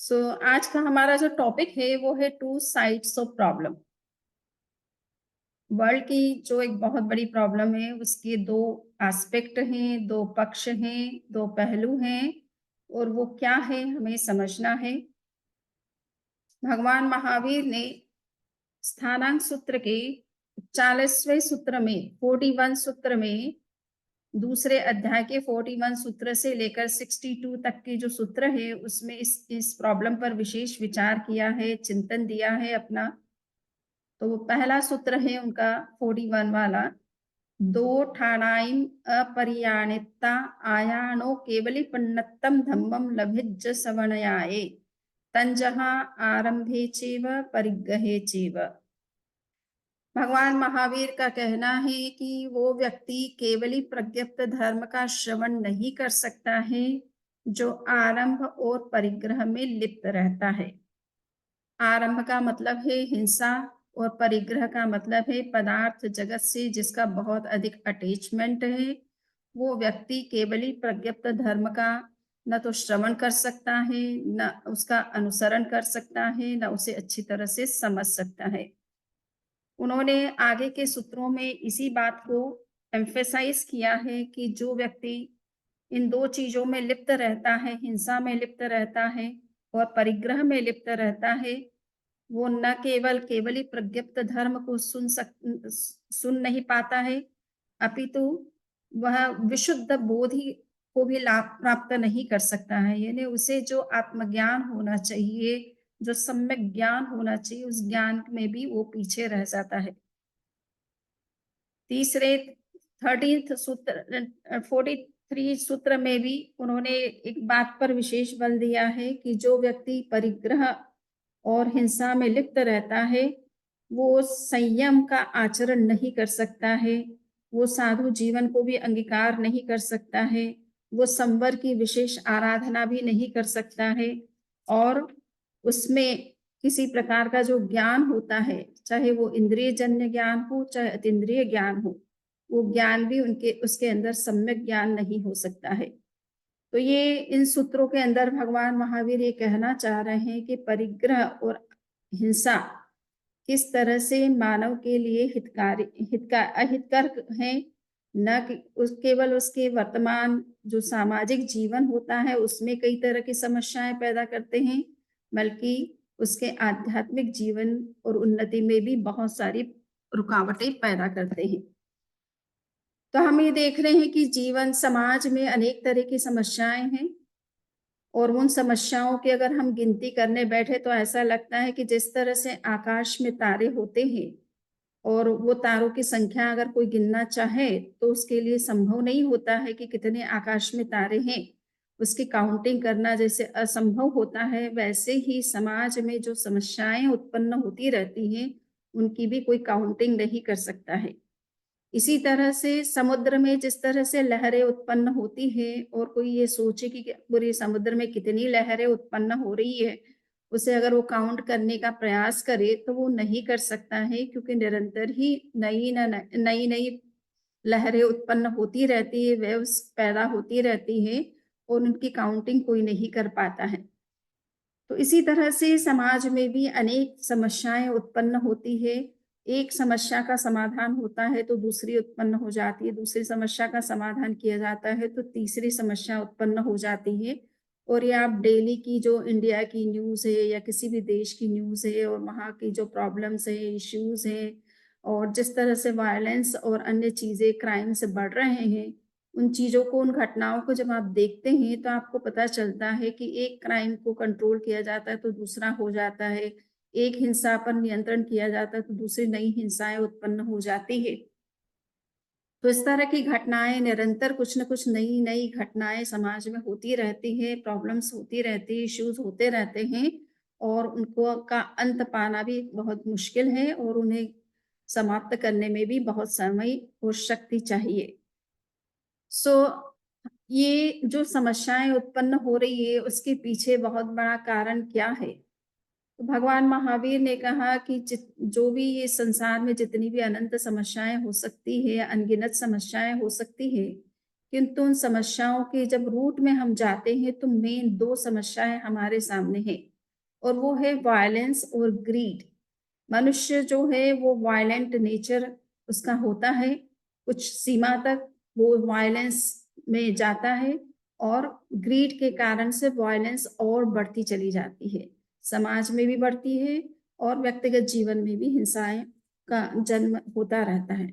आज का हमारा जो टॉपिक है वो है two sides of problem. World की जो एक बहुत बड़ी प्रॉब्लम है उसके दो एस्पेक्ट हैं, दो पक्ष हैं, दो पहलू हैं और वो क्या है हमें समझना है। भगवान महावीर ने स्थानांक सूत्र के 40वें सूत्र में 41 सूत्र में दूसरे अध्याय के 41 सूत्र से लेकर 62 तक के जो सूत्र है उसमें इस प्रॉब्लम पर विशेष विचार किया है, चिंतन दिया है अपना। तो वो पहला सूत्र है उनका 41 वाला, दो ठाणाइम अपरियाणिता आयानो केवली पन्नत्तम धम्मम लभिज्ज सवनयाए तंजहा आरंभे चेव परिग्रहे चेव। भगवान महावीर का कहना है कि वो व्यक्ति केवली प्रज्ञप्त धर्म का श्रवण नहीं कर सकता है जो आरंभ और परिग्रह में लिप्त रहता है। आरंभ का मतलब है हिंसा और परिग्रह का मतलब है पदार्थ जगत से जिसका बहुत अधिक अटैचमेंट है। वो व्यक्ति केवली प्रज्ञप्त धर्म का न तो श्रवण कर सकता है, न उसका अनुसरण कर सकता है, न उसे अच्छी तरह से समझ सकता है। उन्होंने आगे के सूत्रों में इसी बात को एम्फेसाइज किया है कि जो व्यक्ति इन दो चीजों में लिप्त रहता है, हिंसा में लिप्त रहता है और परिग्रह में लिप्त रहता है, वो न केवल ही प्रज्ञप्त धर्म को सुन नहीं पाता है, अपितु वह विशुद्ध बोधि को भी लाभ प्राप्त नहीं कर सकता है। यानी उसे जो आत्मज्ञान होना चाहिए, जो सम्यक ज्ञान होना चाहिए, उस ज्ञान में भी वो पीछे रह जाता है। तीसरे 13th सूत्र 43 सूत्र में भी उन्होंने एक बात पर विशेष बल दिया है कि जो व्यक्ति परिग्रह और हिंसा में लिप्त रहता है वो संयम का आचरण नहीं कर सकता है, वो साधु जीवन को भी अंगीकार नहीं कर सकता है, वो संवर की विशेष आराधना भी नहीं कर सकता है और उसमें किसी प्रकार का जो ज्ञान होता है, चाहे वो इंद्रिय जन्य ज्ञान हो चाहे अतीन्द्रिय ज्ञान हो, वो ज्ञान भी उनके उसके अंदर सम्यक ज्ञान नहीं हो सकता है। तो ये इन सूत्रों के अंदर भगवान महावीर ये कहना चाह रहे हैं कि परिग्रह और हिंसा किस तरह से मानव के लिए अहितकर है, न कि केवल उसके वर्तमान जो सामाजिक जीवन होता है उसमें कई तरह की समस्याएं पैदा करते हैं, बल्कि उसके आध्यात्मिक जीवन और उन्नति में भी बहुत सारी रुकावटें पैदा करते हैं। तो हम ये देख रहे हैं कि जीवन समाज में अनेक तरह की समस्याएं हैं और उन समस्याओं की अगर हम गिनती करने बैठे तो ऐसा लगता है कि जिस तरह से आकाश में तारे होते हैं और वो तारों की संख्या अगर कोई गिनना चाहे तो उसके लिए संभव नहीं होता है कि कितने आकाश में तारे हैं, उसकी काउंटिंग करना जैसे असंभव होता है, वैसे ही समाज में जो समस्याएं उत्पन्न होती रहती हैं उनकी भी कोई काउंटिंग नहीं कर सकता है। इसी तरह से समुद्र में जिस तरह से लहरें उत्पन्न होती हैं और कोई ये सोचे कि पूरे समुद्र में कितनी लहरें उत्पन्न हो रही है, उसे अगर वो काउंट करने का प्रयास करे तो वो नहीं कर सकता है, क्योंकि निरंतर ही नई नई लहरें उत्पन्न होती रहती है, वेव्स पैदा होती रहती है और उनकी काउंटिंग कोई नहीं कर पाता है। तो इसी तरह से समाज में भी अनेक समस्याएं उत्पन्न होती है। एक समस्या का समाधान होता है तो दूसरी उत्पन्न हो जाती है, दूसरी समस्या का समाधान किया जाता है तो तीसरी समस्या उत्पन्न हो जाती है। और ये आप डेली की जो इंडिया की न्यूज़ है या किसी भी देश की न्यूज़ है और वहाँ की जो प्रॉब्लम्स है, इश्यूज़ हैं और जिस तरह से वायलेंस और अन्य चीज़ें क्राइम्स बढ़ रहे हैं, उन चीज़ों को, उन घटनाओं को जब आप देखते हैं तो आपको पता चलता है कि एक क्राइम को कंट्रोल किया जाता है तो दूसरा हो जाता है, एक हिंसा पर नियंत्रण किया जाता है तो दूसरी नई हिंसाएं उत्पन्न हो जाती है। तो इस तरह की घटनाएं निरंतर कुछ न कुछ नई नई घटनाएं समाज में होती रहती है, प्रॉब्लम्स होती रहती है, इश्यूज होते रहते हैं और उनको का अंत पाना भी बहुत मुश्किल है और उन्हें समाप्त करने में भी बहुत समय और शक्ति चाहिए। सो ये जो समस्याएं उत्पन्न हो रही है उसके पीछे बहुत बड़ा कारण क्या है? तो भगवान महावीर ने कहा कि जो भी ये संसार में जितनी भी अनंत समस्याएं हो सकती है, अनगिनत समस्याएं हो सकती है, किंतु उन समस्याओं के जब रूट में हम जाते हैं तो मेन दो समस्याएं हमारे सामने हैं। और वो है वायलेंस और ग्रीड। मनुष्य जो है वो वायलेंट नेचर उसका होता है, कुछ सीमा तक वो वायलेंस में जाता है और ग्रीड के कारण से वायलेंस और बढ़ती चली जाती है। समाज में भी बढ़ती है और व्यक्तिगत जीवन में भी हिंसाएं का जन्म होता रहता है।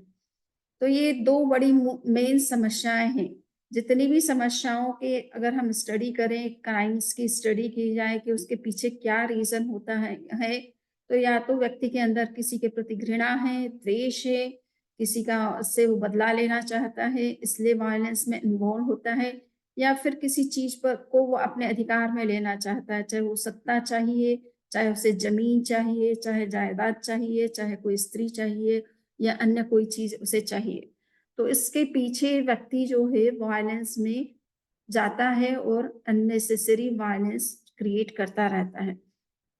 तो ये 2 बड़ी मेन समस्याएँ हैं। जितनी भी समस्याओं के अगर हम स्टडी करें, क्राइम्स की स्टडी की जाए कि उसके पीछे क्या रीज़न होता है, तो या तो व्यक्ति के अंदर किसी के प्रति घृणा है, द्वेष है, किसी का से वो बदला लेना चाहता है, इसलिए वायलेंस में इन्वॉल्व होता है, या फिर किसी चीज़ पर को वो अपने अधिकार में लेना चाहता है, चाहे वो सत्ता चाहिए, चाहे उसे ज़मीन चाहिए, चाहे जायदाद चाहिए, चाहे कोई स्त्री चाहिए या अन्य कोई चीज़ उसे चाहिए। तो इसके पीछे व्यक्ति जो है वायलेंस में जाता है और अननेसेसरी वायलेंस क्रिएट करता रहता है।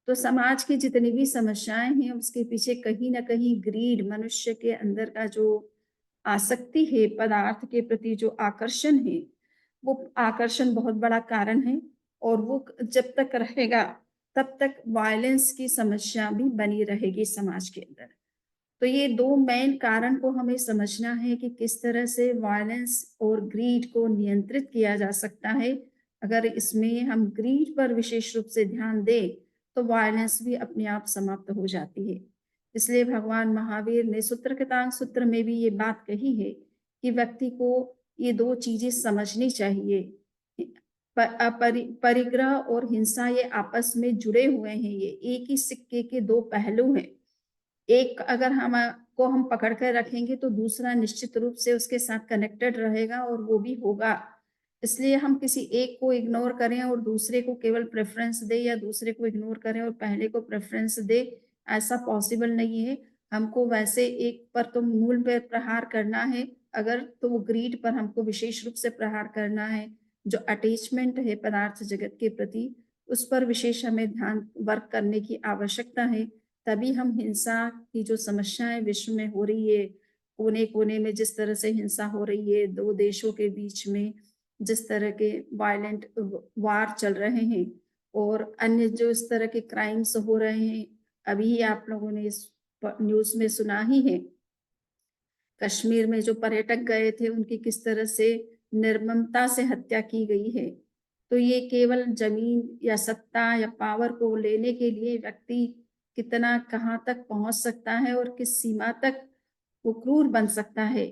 तो समाज की जितनी भी समस्याएँ हैं उसके पीछे कहीं न कहीं ग्रीड, मनुष्य के अंदर का जो आसक्ति है, पदार्थ के प्रति जो आकर्षण है, वो आकर्षण बहुत बड़ा कारण है और वो जब तक रहेगा तब तक वायलेंस की समस्या भी बनी रहेगी समाज के अंदर। तो ये 2 मेन कारण को हमें समझना है कि किस तरह से वायलेंस और ग्रीड को नियंत्रित किया जा सकता है। अगर इसमें हम ग्रीड पर विशेष रूप से ध्यान दें, तो वायलेंस भी अपने आप समाप्त हो जाती है। इसलिए भगवान महावीर ने सूत्रकृतांग सूत्र में भी ये बात कही है कि व्यक्ति को ये 2 चीज़ें समझनी चाहिए। परिग्रह और हिंसा ये आपस में जुड़े हुए हैं, ये एक ही सिक्के के 2 पहलू हैं। एक अगर हम पकड़ कर रखेंगे तो दूसरा निश्चित रूप से उसके साथ कनेक्टेड रहेगा और वो भी होगा। इसलिए हम किसी एक को इग्नोर करें और दूसरे को केवल प्रेफ़रेंस दें या दूसरे को इग्नोर करें और पहले को प्रेफ़रेंस दें, ऐसा पॉसिबल नहीं है। हमको वैसे एक पर तो मूल पे प्रहार करना है, अगर तो वो ग्रीड पर हमको विशेष रूप से प्रहार करना है। जो अटैचमेंट है पदार्थ जगत के प्रति, उस पर विशेष हमें ध्यान वर्क करने की आवश्यकता है। तभी हम हिंसा की जो समस्याएँ विश्व में हो रही है, कोने-कोने में जिस तरह से हिंसा हो रही है, 2 देशों के बीच में जिस तरह के वायलेंट वार चल रहे हैं और अन्य जो इस तरह के क्राइम्स हो रहे हैं, अभी आप लोगों ने इस न्यूज़ में सुना ही है। कश्मीर में जो पर्यटक गए थे, उनकी किस तरह से निर्ममता से हत्या की गई है। तो ये केवल ज़मीन या सत्ता या पावर को लेने के लिए व्यक्ति कितना कहाँ तक पहुँच सकता है और किस सीमा तक वो क्रूर बन सकता है।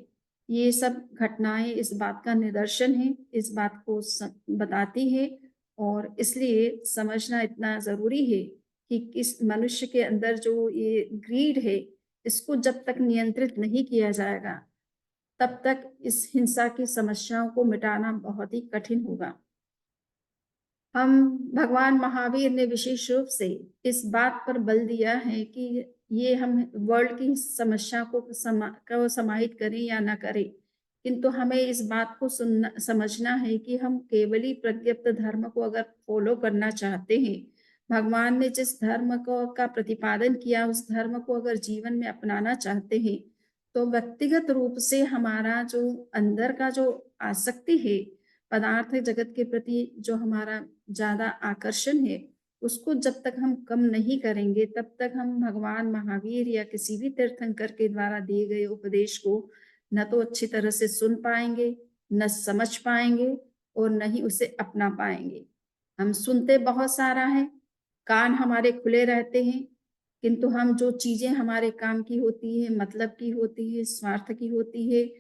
ये सब घटनाएँ इस बात का निदर्शन है, इस बात को बताती है और इसलिए समझना इतना ज़रूरी है कि किस मनुष्य के अंदर जो ये ग्रीड है, इसको जब तक नियंत्रित नहीं किया जाएगा, तब तक इस हिंसा की समस्याओं को मिटाना बहुत ही कठिन होगा। हम भगवान महावीर ने विशेष रूप से इस बात पर बल दिया है कि ये हम वर्ल्ड की समस्या को समाहित करें या ना करें, किंतु हमें इस बात को सुनना समझना है कि हम केवली प्रत्यप्त धर्म को अगर फॉलो करना चाहते हैं, भगवान ने जिस धर्म को का प्रतिपादन किया उस धर्म को अगर जीवन में अपनाना चाहते हैं, तो व्यक्तिगत रूप से हमारा जो अंदर का जो आसक्ति है पदार्थ जगत के प्रति जो हमारा ज़्यादा आकर्षण है, उसको जब तक हम कम नहीं करेंगे, तब तक हम भगवान महावीर या किसी भी तीर्थंकर के द्वारा दिए गए उपदेश को न तो अच्छी तरह से सुन पाएँगे, न समझ पाएँगे और न ही उसे अपना पाएँगे। हम सुनते बहुत सारा हैं, कान हमारे खुले रहते हैं, किंतु हम जो चीज़ें हमारे काम की होती हैं, मतलब की होती है, स्वार्थ की होती है,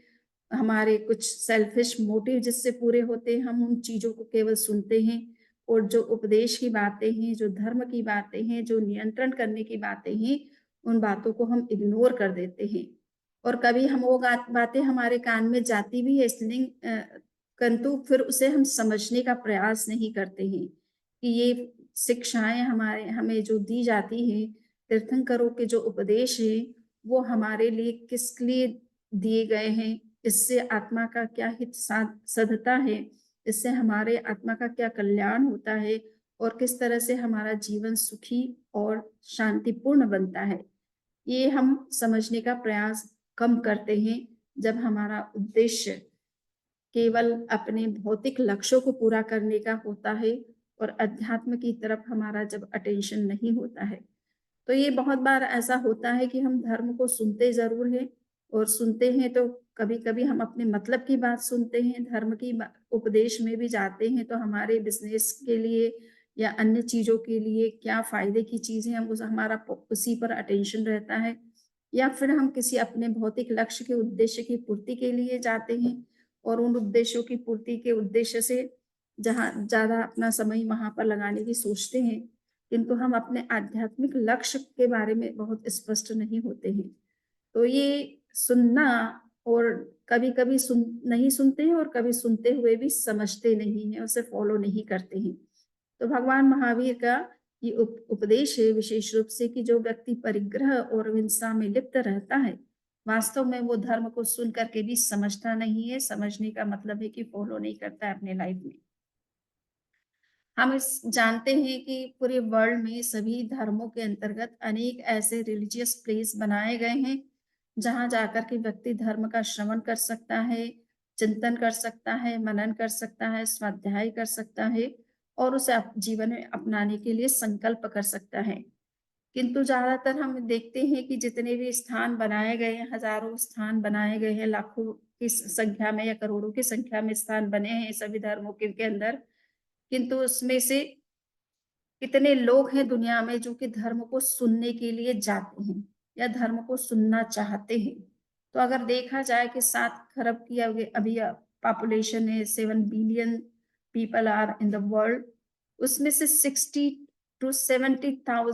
हमारे कुछ सेल्फिश मोटिव जिससे पूरे होते हैं, हम उन चीज़ों को केवल सुनते हैं और जो उपदेश की बातें हैं, जो धर्म की बातें हैं, जो नियंत्रण करने की बातें हैं, उन बातों को हम इग्नोर कर देते हैं। और कभी हम वो बातें हमारे कान में जाती भी है इसलिए किंतु फिर उसे हम समझने का प्रयास नहीं करते हैं कि ये शिक्षाएँ हमारे हमें जो दी जाती हैं, तीर्थंकरों के जो उपदेश हैं, वो हमारे लिए किस लिए दिए गए हैं, इससे आत्मा का क्या हित सधता है, इससे हमारे आत्मा का क्या कल्याण होता है और किस तरह से हमारा जीवन सुखी और शांतिपूर्ण बनता है। ये हम समझने का प्रयास कम करते हैं जब हमारा उद्देश्य केवल अपने भौतिक लक्ष्यों को पूरा करने का होता है और अध्यात्म की तरफ हमारा जब अटेंशन नहीं होता है। तो ये बहुत बार ऐसा होता है कि हम धर्म को सुनते ज़रूर हैं और सुनते हैं तो कभी-कभी हम अपने मतलब की बात सुनते हैं, धर्म की उपदेश में भी जाते हैं तो हमारे बिज़नेस के लिए या अन्य चीज़ों के लिए क्या फ़ायदे की चीज़ें हम उस हमारा उसी पर अटेंशन रहता है। या फिर हम किसी अपने भौतिक लक्ष्य के उद्देश्य की पूर्ति के लिए जाते हैं और उन उद्देश्यों की पूर्ति के उद्देश्य से जहाँ ज़्यादा अपना समय वहाँ पर लगाने की सोचते हैं, किंतु हम अपने आध्यात्मिक लक्ष्य के बारे में बहुत स्पष्ट नहीं होते हैं। तो ये सुनना और कभी-कभी नहीं सुनते हैं और कभी सुनते हुए भी समझते नहीं हैं, उसे फ़ॉलो नहीं करते हैं। तो भगवान महावीर का ये उपदेश है विशेष रूप से कि जो व्यक्ति परिग्रह और हिंसा में लिप्त रहता है, वास्तव में वो धर्म को सुन कर के भी समझता नहीं है, समझने का मतलब है कि फ़ॉलो नहीं करता है अपने लाइफ़ में। हम इस जानते हैं कि पूरे वर्ल्ड में सभी धर्मों के अंतर्गत अनेक ऐसे रिलीजियस प्लेस बनाए गए हैं, जहाँ जाकर के व्यक्ति धर्म का श्रवण कर सकता है, चिंतन कर सकता है, मनन कर सकता है, स्वाध्याय कर सकता है और उसे जीवन में अपनाने के लिए संकल्प कर सकता है। किंतु ज़्यादातर हम देखते हैं कि जितने भी स्थान बनाए गए हैं, हज़ारों स्थान बनाए गए हैं, लाखों की संख्या में या करोड़ों की संख्या में स्थान बने हैं सभी धर्मों के अंदर, किंतु उसमें से कितने लोग हैं दुनिया में जो कि धर्म को सुनने के लिए जाते हैं या धर्म को सुनना चाहते हैं। तो अगर देखा जाए कि 7 खरब की अभी पॉपुलेशन है, 7 billion people are in the world, उसमें से 60 टू 70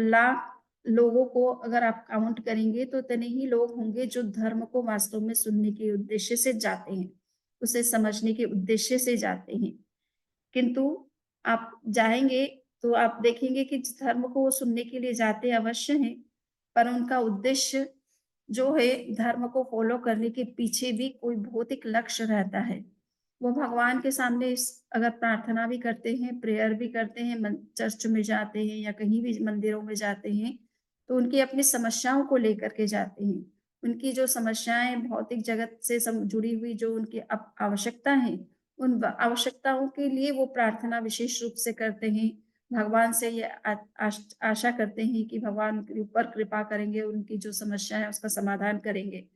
लाख लोगों को अगर आप काउंट करेंगे तो इतने ही लोग होंगे जो धर्म को वास्तव में सुनने के उद्देश्य से जाते हैं, उसे समझने के उद्देश्य से जाते हैं। किंतु आप जाएँगे तो आप देखेंगे कि जिस धर्म को वो सुनने के लिए जाते अवश्य हैं, पर उनका उद्देश्य जो है धर्म को फ़ॉलो करने के पीछे भी कोई भौतिक लक्ष्य रहता है। वो भगवान के सामने अगर प्रार्थना भी करते हैं, प्रेयर भी करते हैं, चर्च में जाते हैं या कहीं भी मंदिरों में जाते हैं, तो उनकी अपनी समस्याओं को लेकर के जाते हैं। उनकी जो समस्याएँ भौतिक जगत से जुड़ी हुई जो उनकी आवश्यकता है, उन आवश्यकताओं के लिए वो प्रार्थना विशेष रूप से करते हैं। भगवान से ये आशा करते हैं कि भगवान उनके ऊपर कृपा करेंगे, उनकी जो समस्या है उसका समाधान करेंगे।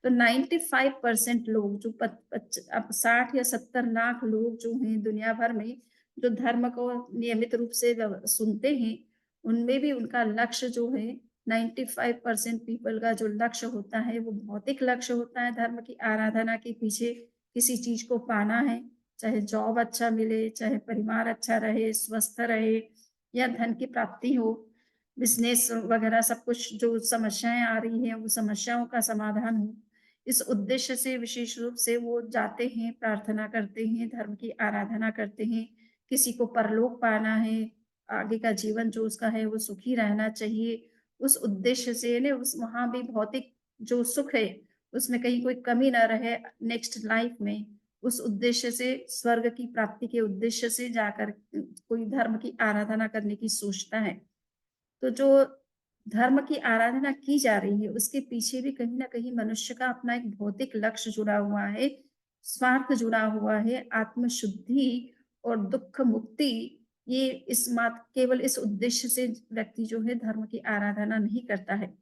तो 95% लोग जो पच पच अब 60 या 70 लाख लोग जो हैं दुनिया भर में, जो धर्म को नियमित रूप से सुनते हैं, उनमें भी उनका लक्ष्य जो है 95% पीपल का जो लक्ष्य होता है, वो भौतिक लक्ष्य होता है धर्म की आराधना के पीछे किसी चीज़ को पाना है, चाहे जॉब अच्छा मिले, चाहे परिवार अच्छा रहे, स्वस्थ रहे या धन की प्राप्ति हो, बिज़नेस वगैरह सब कुछ जो समस्याएँ आ रही हैं, वो समस्याओं का समाधान हो। इस उद्देश्य से विशेष रूप से वो जाते हैं, प्रार्थना करते हैं, धर्म की आराधना करते हैं। किसी को परलोक पाना है, आगे का जीवन जो उसका है वो सुखी रहना चाहिए। उस उद्देश्य से यानी उस वहाँ भी भौतिक जो सुख है, उसमें कहीं कोई कमी ना रहे नेक्स्ट लाइफ में, उस उद्देश्य से स्वर्ग की प्राप्ति के उद्देश्य से जाकर कोई धर्म की आराधना करने की सोचता है। तो जो धर्म की आराधना की जा रही है, उसके पीछे भी कहीं न कहीं मनुष्य का अपना एक भौतिक लक्ष्य जुड़ा हुआ है, स्वार्थ जुड़ा हुआ है, आत्मशुद्धि और दुःख मुक्ति, ये इस मात्र केवल इस उद्देश्य से व्यक्ति जो है धर्म की आराधना नहीं करता है।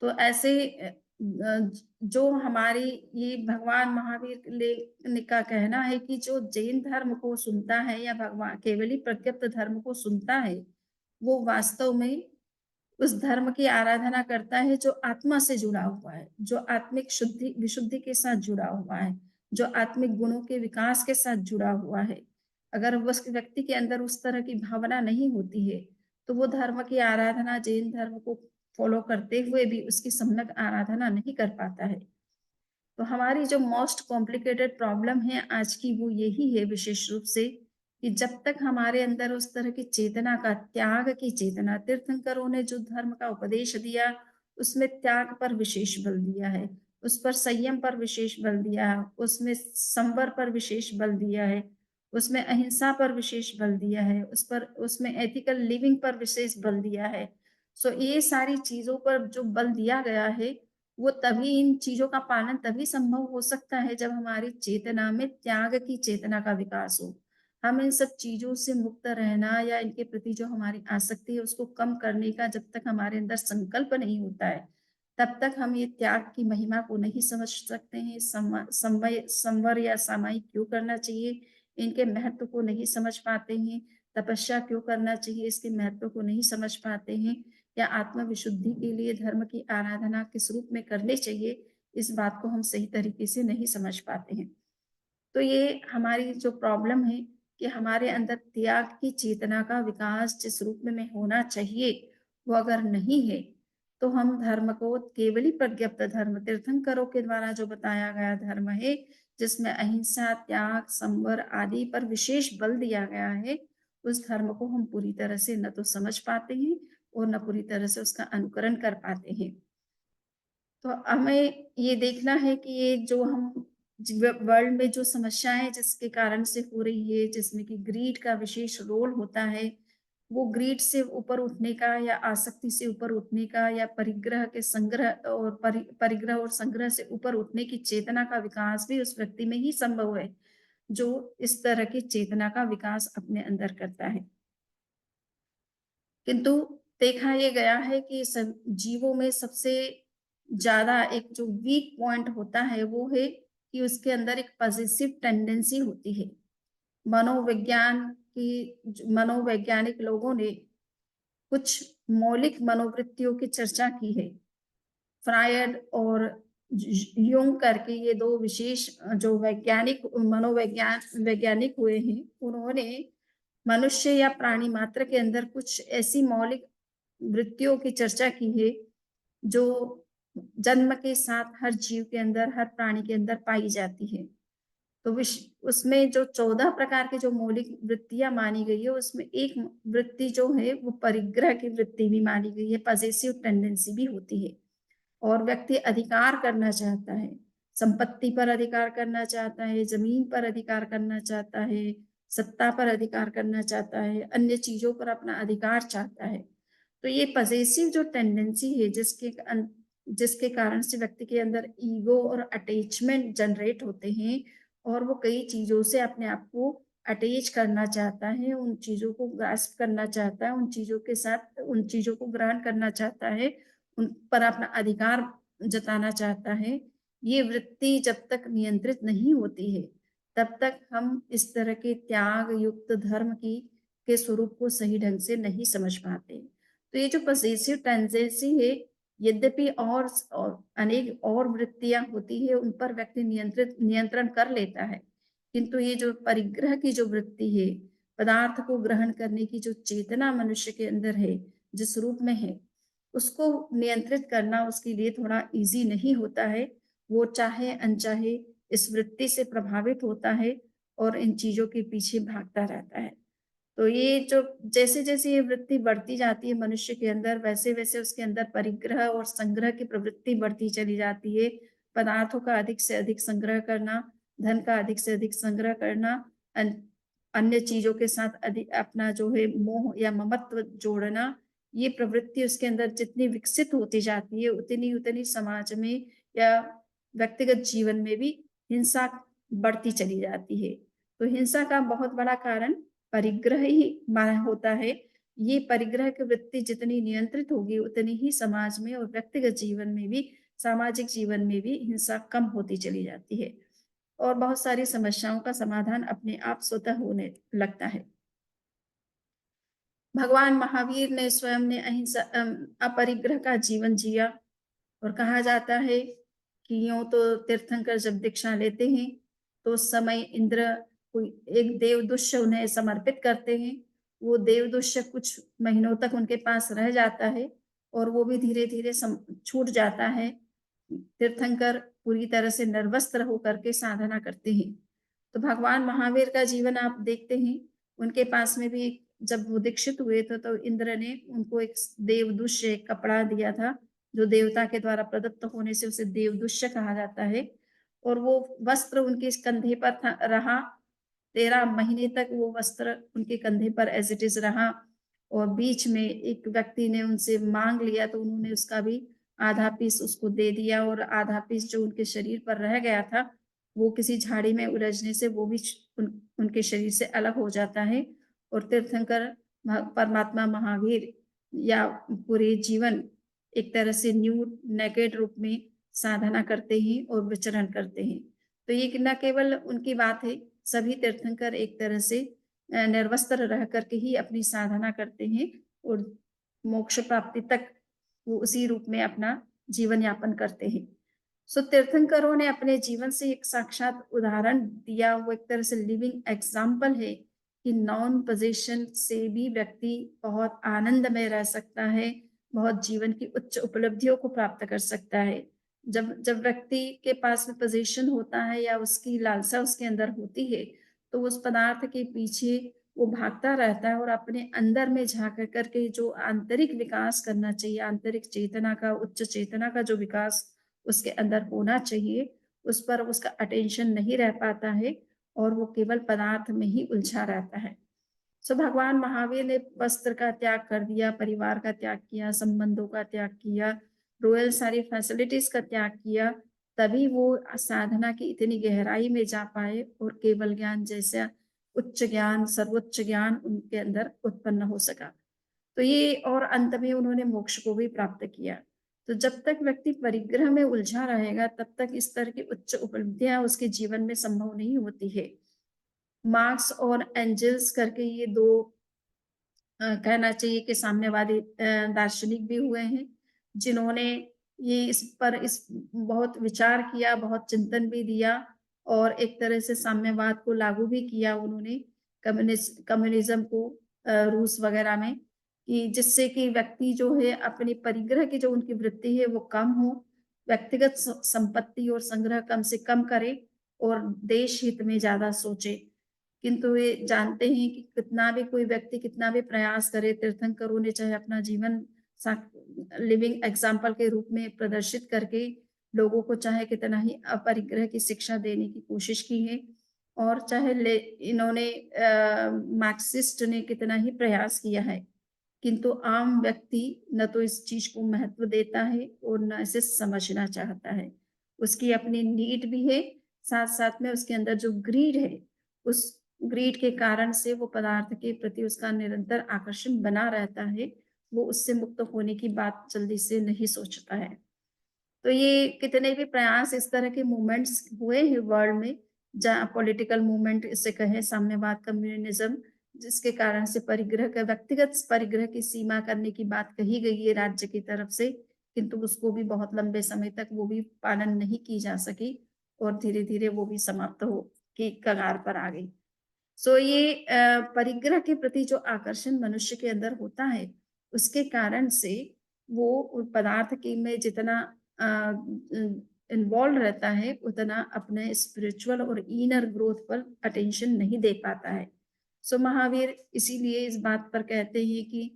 तो ऐसे जो हमारी ये भगवान महावीर ने का कहना है कि जो जैन धर्म को सुनता है या भगवान केवली प्रत्यप्त धर्म को सुनता है, वो वास्तव में उस धर्म की आराधना करता है जो आत्मा से जुड़ा हुआ है, जो आत्मिक शुद्धि विशुद्धि के साथ जुड़ा हुआ है, जो आत्मिक गुणों के विकास के साथ जुड़ा हुआ है। अगर उस व्यक्ति के अंदर उस तरह की भावना नहीं होती है, तो वो धर्म की आराधना जैन धर्म को फॉलो करते हुए भी उसकी सम्यक आराधना नहीं कर पाता है। तो हमारी जो मोस्ट कॉम्प्लिकेटेड प्रॉब्लम है आज की वो यही है विशेष रूप से कि जब तक हमारे अंदर उस तरह की चेतना का त्याग की चेतना तीर्थंकरों ने जो धर्म का उपदेश दिया उसमें त्याग पर विशेष बल दिया है, उस पर संयम पर विशेष बल दिया है, उसमें संवर पर विशेष बल दिया है, उसमें अहिंसा पर विशेष बल दिया है, उस पर उसमें एथिकल लिविंग पर विशेष बल दिया है। सो ये सारी चीजों पर जो बल दिया गया है वो तभी इन चीज़ों का पालन तभी संभव हो सकता है जब हमारी चेतना में त्याग की चेतना का विकास हो। हम इन सब चीज़ों से मुक्त रहना या इनके प्रति जो हमारी आसक्ति है उसको कम करने का जब तक हमारे अंदर संकल्प नहीं होता है, तब तक हम ये त्याग की महिमा को नहीं समझ सकते हैं। संवर या सामायिक क्यों करना चाहिए, इनके महत्व को नहीं समझ पाते हैं। तपस्या क्यों करना चाहिए, इसके महत्व को नहीं समझ पाते हैं। या आत्म विशुद्धि के लिए धर्म की आराधना किस रूप में करनी चाहिए, इस बात को हम सही तरीके से नहीं समझ पाते हैं। तो ये हमारी जो प्रॉब्लम है कि हमारे अंदर त्याग की चेतना का विकास जिस रूप में होना चाहिए, वो अगर नहीं है, तो हम धर्म को केवल ही प्रज्ञप्त धर्म तीर्थंकरों के द्वारा जो बताया गया धर्म है, जिसमें अहिंसा, त्याग, संवर आदि पर विशेष बल दिया गया है, उस धर्म को हम पूरी तरह से न तो समझ पाते हैं और न पूरी तरह से उसका अनुकरण कर पाते हैं। तो हमें ये देखना है कि ये जो हम वर्ल्ड में जो समस्याएं जिसके कारण से हो रही है, जिसमें कि ग्रीड का विशेष रोल होता है, वो ग्रीड से ऊपर उठने का या आसक्ति से ऊपर उठने का या परिग्रह के संग्रह और परिग्रह और संग्रह से ऊपर उठने की चेतना का विकास भी उस व्यक्ति में ही संभव है जो इस तरह की चेतना का विकास अपने अंदर करता है। किंतु देखा ये गया है कि सब जीवों में सबसे ज़्यादा एक जो वीक पॉइंट होता है वो है कि उसके अंदर एक पॉज़ेसिव टेंडेंसी होती है। मनोवैज्ञानिक लोगों ने कुछ मौलिक मनोवृत्तियों की चर्चा की है। फ्रायड और यूंग करके ये 2 विशेष जो वैज्ञानिक हुए हैं, उन्होंने मनुष्य या प्राणी मात्र के अंदर कुछ ऐसी मौलिक वृत्तियों की चर्चा की है, जो जन्म के साथ हर जीव के अंदर, हर प्राणी के अंदर पाई जाती है। तो उसमें जो 14 प्रकार की जो मौलिक वृत्तियाँ मानी गई है, उसमें एक वृत्ति जो है, वो परिग्रह की वृत्ति भी मानी गई है, पॉसेसिव टेंडेंसी भी होती है। और व्यक्ति अधिकार करना चाहता है, संपत्ति पर अधिकार करना चाहता है, ज़मीन पर अधिकार करना चाहता है, सत्ता पर अधिकार करना चाहता है, अन्य चीज़ों पर अपना अधिकार चाहता है। तो ये पॉसेसिव जो टेंडेंसी है जिसके कारण से व्यक्ति के अंदर ईगो और अटैचमेंट जनरेट होते हैं और वो कई चीज़ों से अपने आप को अटैच करना चाहता है, उन चीज़ों को ग्रास्प करना चाहता है, उन चीज़ों के साथ उन चीज़ों को ग्रहण करना चाहता है, उन पर अपना अधिकार जताना चाहता है। ये वृत्ति जब तक नियंत्रित नहीं होती है, तब तक हम इस तरह के त्याग युक्त धर्म के स्वरूप को सही ढंग से नहीं समझ पाते। तो ये जो पॉसेसिव टेंडेंसी है, यद्यपि और अनेक और वृत्तियाँ होती है, उन पर व्यक्ति नियंत्रण कर लेता है। किंतु ये जो परिग्रह की जो वृत्ति है, पदार्थ को ग्रहण करने की जो चेतना मनुष्य के अंदर है, जिस रूप में है, उसको नियंत्रित करना उसके लिए थोड़ा ईज़ी नहीं होता है। वो चाहे अनचाहे इस वृत्ति से प्रभावित होता है और इन चीज़ों के पीछे भागता रहता है। तो ये जो जैसे-जैसे ये वृत्ति बढ़ती जाती है मनुष्य के अंदर, वैसे-वैसे उसके अंदर परिग्रह और संग्रह की प्रवृत्ति बढ़ती चली जाती है। पदार्थों का अधिक से अधिक संग्रह करना, धन का अधिक से अधिक संग्रह करना, अन अन्य चीज़ों के साथ अपना जो है मोह या ममत्व जोड़ना, ये प्रवृत्ति उसके अंदर जितनी विकसित होती जाती है, उतनी-उतनी समाज में या व्यक्तिगत जीवन में भी हिंसा बढ़ती चली जाती है। तो हिंसा का बहुत बड़ा कारण परिग्रह ही माना होता है। ये परिग्रह की वृत्ति जितनी नियंत्रित होगी, उतनी ही समाज में और व्यक्तिगत जीवन में भी, सामाजिक जीवन में भी हिंसा कम होती चली जाती है और बहुत सारी समस्याओं का समाधान अपने आप स्वतः होने लगता है। भगवान महावीर ने स्वयं ने अपरिग्रह का जीवन जिया और कहा जाता है कि यूँ तो तीर्थंकर जब दीक्षा लेते हैं, तो उस समय इंद्र कोई एक देवदुष्य उन्हें समर्पित करते हैं। वो देवदुष्य कुछ महीनों तक उनके पास रह जाता है और वो भी धीरे-धीरे छूट जाता है। तीर्थंकर पूरी तरह से निर्वस्त्र होकर के साधना करते हैं। तो भगवान महावीर का जीवन आप देखते हैं, उनके पास में भी जब वो दीक्षित हुए थे तो इंद्र ने उनको एक देवदुष्य एक कपड़ा दिया था, जो देवता के द्वारा प्रदत्त होने से उसे देवदुष्य कहा जाता है और वो वस्त्र उनके इस कंधे पर रहा। 13 महीने तक वो वस्त्र उनके कंधे पर एज़ इट इज़ रहा और बीच में एक व्यक्ति ने उनसे माँग लिया तो उन्होंने उसका भी आधा पीस उसको दे दिया और आधा पीस जो उनके शरीर पर रह गया था, वो किसी झाड़ी में उलझने से वो भी उनके शरीर से अलग हो जाता है। और तीर्थंकर परमात्मा महावीर या पूरे जीवन एक तरह से न्यू नेकेड रूप में साधना करते हैं और विचरण करते हैं। तो ये न केवल उनकी बात है, सभी तीर्थंकर एक तरह से निर्वस्त्र रह करके ही अपनी साधना करते हैं और मोक्ष प्राप्ति तक वो उसी रूप में अपना जीवन यापन करते हैं। सो तीर्थंकरों ने अपने जीवन से एक साक्षात उदाहरण दिया, वो एक तरह से लिविंग एग्जाम्पल है कि नॉन पोजीशन से भी व्यक्ति बहुत आनंद में रह सकता है, बहुत जीवन की उच्च उपलब्धियों को प्राप्त कर सकता है। जब जब व्यक्ति के पास में पोजीशन होता है या उसकी लालसा उसके अंदर होती है, तो उस पदार्थ के पीछे वो भागता रहता है और अपने अंदर में झाँक करके जो आंतरिक विकास करना चाहिए, आंतरिक चेतना का, उच्च चेतना का जो विकास उसके अंदर होना चाहिए, उस पर उसका अटेंशन नहीं रह पाता है और वो केवल पदार्थ में ही उलझा रहता है। सो भगवान महावीर ने वस्त्र का त्याग कर दिया, परिवार का त्याग किया, संबंधों का त्याग किया, रॉयल सारी फैसिलिटीज का त्याग किया, तभी वो साधना की इतनी गहराई में जा पाए और केवल ज्ञान जैसा उच्च ज्ञान, सर्वोच्च ज्ञान उनके अंदर उत्पन्न हो सका। तो ये और अंत में उन्होंने मोक्ष को भी प्राप्त किया। तो जब तक व्यक्ति परिग्रह में उलझा रहेगा, तब तक इस तरह की उच्च उपलब्धियां उसके जीवन में संभव नहीं होती है। मार्क्स और एंजल्स करके ये दो कहना चाहिए कि साम्यवादी दार्शनिक भी हुए हैं, जिन्होंने ये इस पर इस बहुत विचार किया, बहुत चिंतन भी दिया और एक तरह से साम्यवाद को लागू भी किया उन्होंने कम्युनिज्म को रूस वगैरह में, कि जिससे कि व्यक्ति जो है अपनी परिग्रह की जो उनकी वृत्ति है वो कम हो, व्यक्तिगत संपत्ति और संग्रह कम से कम करे और देश हित में ज्यादा सोचे। किंतु ये जानते हैं कि कितना भी कोई व्यक्ति कितना भी प्रयास करे, तीर्थंकरों ने चाहे अपना जीवन लिविंग एग्जाम्पल के रूप में प्रदर्शित करके लोगों को चाहे कितना ही अपरिग्रह की शिक्षा देने की कोशिश की है और चाहे इन्होंने मार्क्सिस्ट ने कितना ही प्रयास किया है, किंतु आम व्यक्ति न तो इस चीज को महत्व देता है और न इसे समझना चाहता है। उसकी अपनी नीड भी है, साथ साथ में उसके अंदर जो ग्रीड है, उस ग्रीड के कारण से वो पदार्थ के प्रति उसका निरंतर आकर्षण बना रहता है, वो उससे मुक्त होने की बात जल्दी से नहीं सोचता है। तो ये कितने भी प्रयास इस तरह के मूवमेंट्स हुए हैं वर्ल्ड में, जहाँ पॉलिटिकल मूवमेंट इसे कहें, साम्यवाद, कम्युनिज्म, जिसके कारण से परिग्रह का व्यक्तिगत परिग्रह की सीमा करने की बात कही गई है राज्य की तरफ से, किंतु उसको भी बहुत लंबे समय तक वो भी पालन नहीं की जा सकी और धीरे धीरे वो भी समाप्त हो की कगार पर आ गई। सो ये परिग्रह के प्रति जो आकर्षण मनुष्य के अंदर होता है, उसके कारण से वो पदार्थ की में जितना इन्वॉल्व रहता है, उतना अपने स्पिरिचुअल और इनर ग्रोथ पर अटेंशन नहीं दे पाता है। सो महावीर इसीलिए इस बात पर कहते हैं कि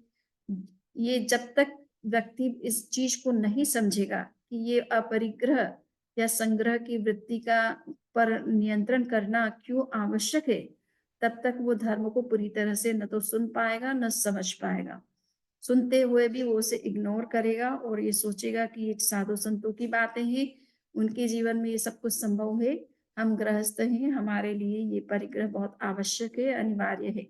ये जब तक व्यक्ति इस चीज को नहीं समझेगा कि ये अपरिग्रह या संग्रह की वृत्ति का पर नियंत्रण करना क्यों आवश्यक है, तब तक वो धर्म को पूरी तरह से न तो सुन पाएगा न समझ पाएगा। सुनते हुए भी वो उसे इग्नोर करेगा और ये सोचेगा कि ये साधु संतों की बातें हैं, उनके जीवन में ये सब कुछ संभव है, हम गृहस्थ हैं, हमारे लिए ये परिग्रह बहुत आवश्यक है, अनिवार्य है।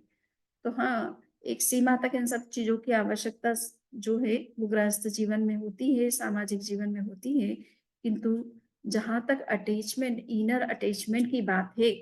तो हाँ, एक सीमा तक इन सब चीजों की आवश्यकता जो है वो गृहस्थ जीवन में होती है, सामाजिक जीवन में होती है, किंतु जहां तक अटैचमेंट, इनर अटैचमेंट की बात है,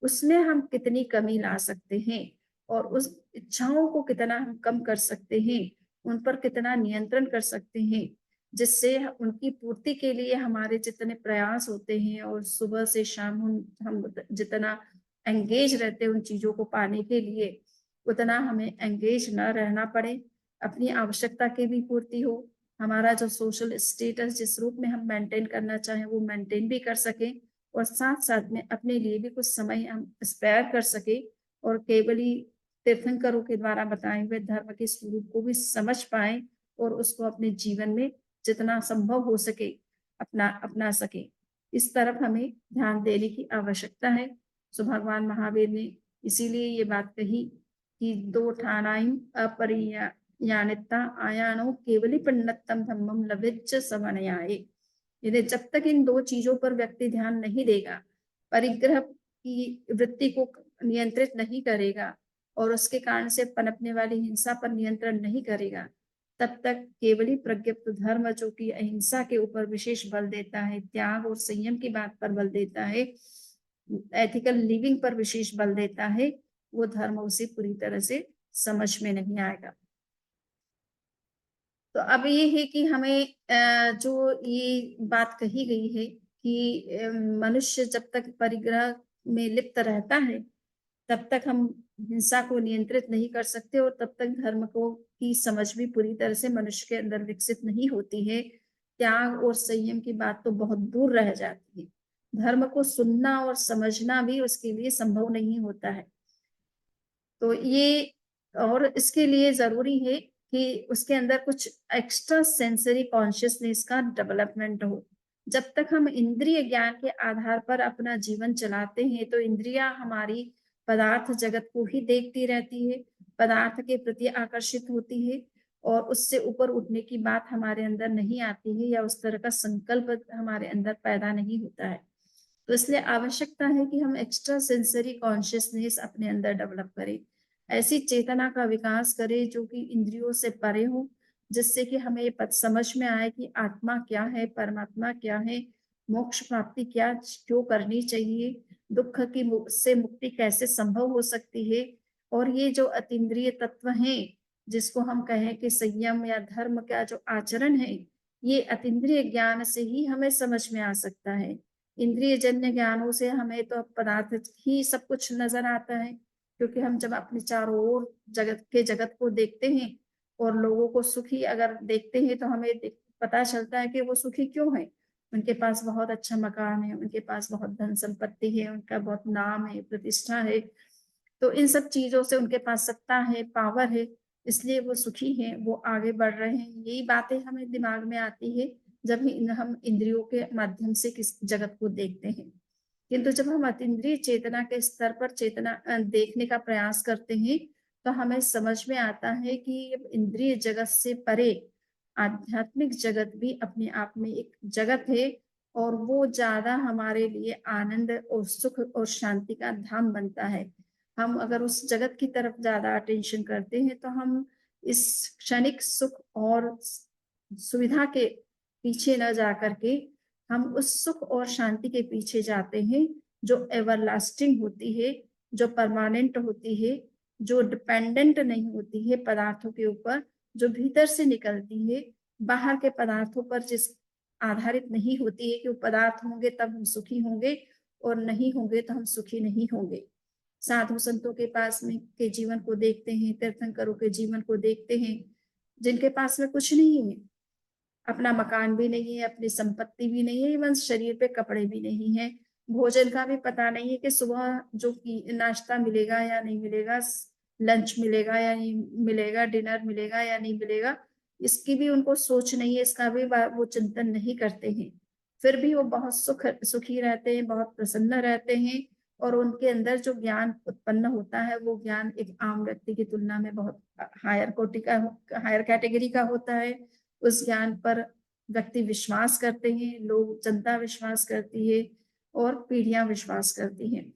उसमें हम कितनी कमी ला सकते हैं और उस इच्छाओं को कितना हम कम कर सकते हैं, उन पर कितना नियंत्रण कर सकते हैं, जिससे उनकी पूर्ति के लिए हमारे जितने प्रयास होते हैं और सुबह से शाम हम जितना एंगेज रहते हैं उन चीजों को पाने के लिए, उतना हमें एंगेज न रहना पड़े, अपनी आवश्यकता की भी पूर्ति हो, हमारा जो सोशल स्टेटस जिस रूप में हम मेंटेन करना चाहें वो मेंटेन भी कर सकें और साथ साथ में अपने लिए भी कुछ समय हम स्पेयर कर सके और केवल ही तीर्थंकरों के द्वारा बताए हुए धर्म के स्वरूप को भी समझ पाए और उसको अपने जीवन में जितना संभव हो सके अपना सके। इस तरफ हमें ध्यान देने की आवश्यकता है। सो भगवान महावीर ने इसीलिए ये बात कही कि दो ठानाइम अपरियानिता आयानो केवली पंडितम धम्मम लभिच्च समन्याय। यानी जब तक इन दो चीजों पर व्यक्ति ध्यान नहीं देगा, परिग्रह की वृत्ति को नियंत्रित नहीं करेगा और उसके कारण से पनपने वाली हिंसा पर नियंत्रण नहीं करेगा, तब तक केवली प्रज्ञप्त धर्म जो कि अहिंसा के ऊपर विशेष बल देता है, त्याग और संयम की बात पर बल देता है, एथिकल लिविंग पर विशेष बल देता है, वो धर्म उसे पूरी तरह से समझ में नहीं आएगा। तो अब ये है कि हमें जो ये बात कही गई है कि मनुष्य जब तक परिग्रह में लिप्त रहता है, तब तक हम हिंसा को नियंत्रित नहीं कर सकते और तब तक धर्म को की समझ भी पूरी तरह से मनुष्य के अंदर विकसित नहीं होती है। त्याग और संयम की बात तो बहुत दूर रह जाती है। धर्म को सुनना और समझना भी उसके लिए संभव नहीं होता है। तो ये और इसके लिए जरूरी है कि उसके अंदर कुछ एक्स्ट्रा सेंसरी कॉन्शियसनेस का डेवलपमेंट हो। जब तक हम इंद्रिय ज्ञान के आधार पर अपना जीवन चलाते हैं, तो इंद्रियां हमारी पदार्थ जगत को ही देखती रहती है, पदार्थ के प्रति आकर्षित होती है और उससे ऊपर उठने की बात हमारे अंदर नहीं आती है या उस तरह का संकल्प हमारे अंदर पैदा नहीं होता है। तो इसलिए आवश्यकता है कि हम एक्स्ट्रा सेंसरी कॉन्शियसनेस अपने अंदर डेवलप करें, ऐसी चेतना का विकास करें जो कि इंद्रियों से परे हो, जिससे कि हमें ये समझ में आए कि आत्मा क्या है, परमात्मा क्या है, मोक्ष प्राप्ति क्या क्यों करनी चाहिए, दुख की से मुक्ति कैसे संभव हो सकती है। और ये जो अतीन्द्रिय तत्व हैं, जिसको हम कहें कि संयम या धर्म का जो आचरण है, ये अतीन्द्रिय ज्ञान से ही हमें समझ में आ सकता है। इंद्रिय जन्य ज्ञानों से हमें तो पदार्थ ही सब कुछ नजर आता है, क्योंकि हम जब अपने चारों ओर जगत को देखते हैं और लोगों को सुखी अगर देखते हैं, तो हमें पता चलता है कि वो सुखी क्यों है। उनके पास बहुत अच्छा मकान है, उनके पास बहुत धन संपत्ति है, उनका बहुत नाम है, प्रतिष्ठा है, तो इन सब चीजों से उनके पास सत्ता है, पावर है, इसलिए वो सुखी हैं, वो आगे बढ़ रहे हैं। यही बातें हमें दिमाग में आती है जब हम इंद्रियों के माध्यम से किस जगत को देखते हैं। किंतु जब हम अतीन्द्रिय चेतना के स्तर पर चेतना देखने का प्रयास करते हैं, तो हमें समझ में आता है कि इंद्रिय जगत से परे आध्यात्मिक जगत भी अपने आप में एक जगत है और वो ज्यादा हमारे लिए आनंद और सुख और शांति का धाम बनता है। हम अगर उस जगत की तरफ ज्यादा अटेंशन करते हैं, तो हम इस क्षणिक सुख और सुविधा के पीछे न जा करके हम उस सुख और शांति के पीछे जाते हैं जो एवरलास्टिंग होती है, जो परमानेंट होती है, जो डिपेंडेंट नहीं होती है पदार्थों के ऊपर, जो भीतर से निकलती है, बाहर के पदार्थों पर जिस आधारित नहीं होती है कि वो पदार्थ होंगे तब हम सुखी होंगे और नहीं होंगे तो हम सुखी नहीं होंगे। साधु संतों के पास में के जीवन को देखते हैं, तीर्थंकरों के जीवन को देखते हैं, जिनके पास में कुछ नहीं है, अपना मकान भी नहीं है, अपनी संपत्ति भी नहीं है, इवन शरीर पे कपड़े भी नहीं है, भोजन का भी पता नहीं है कि सुबह जो नाश्ता मिलेगा या नहीं मिलेगा, लंच मिलेगा या नहीं मिलेगा, डिनर मिलेगा या नहीं मिलेगा, इसकी भी उनको सोच नहीं है, इसका भी वो चिंतन नहीं करते हैं। फिर भी वो बहुत सुखी रहते हैं, बहुत प्रसन्न रहते हैं और उनके अंदर जो ज्ञान उत्पन्न होता है, वो ज्ञान एक आम व्यक्ति की तुलना में बहुत हायर कोटि का, हायर कैटेगरी का होता है। उस ज्ञान पर व्यक्ति विश्वास करते हैं, लोग, जनता विश्वास करती है और पीढ़ियां विश्वास करती हैं।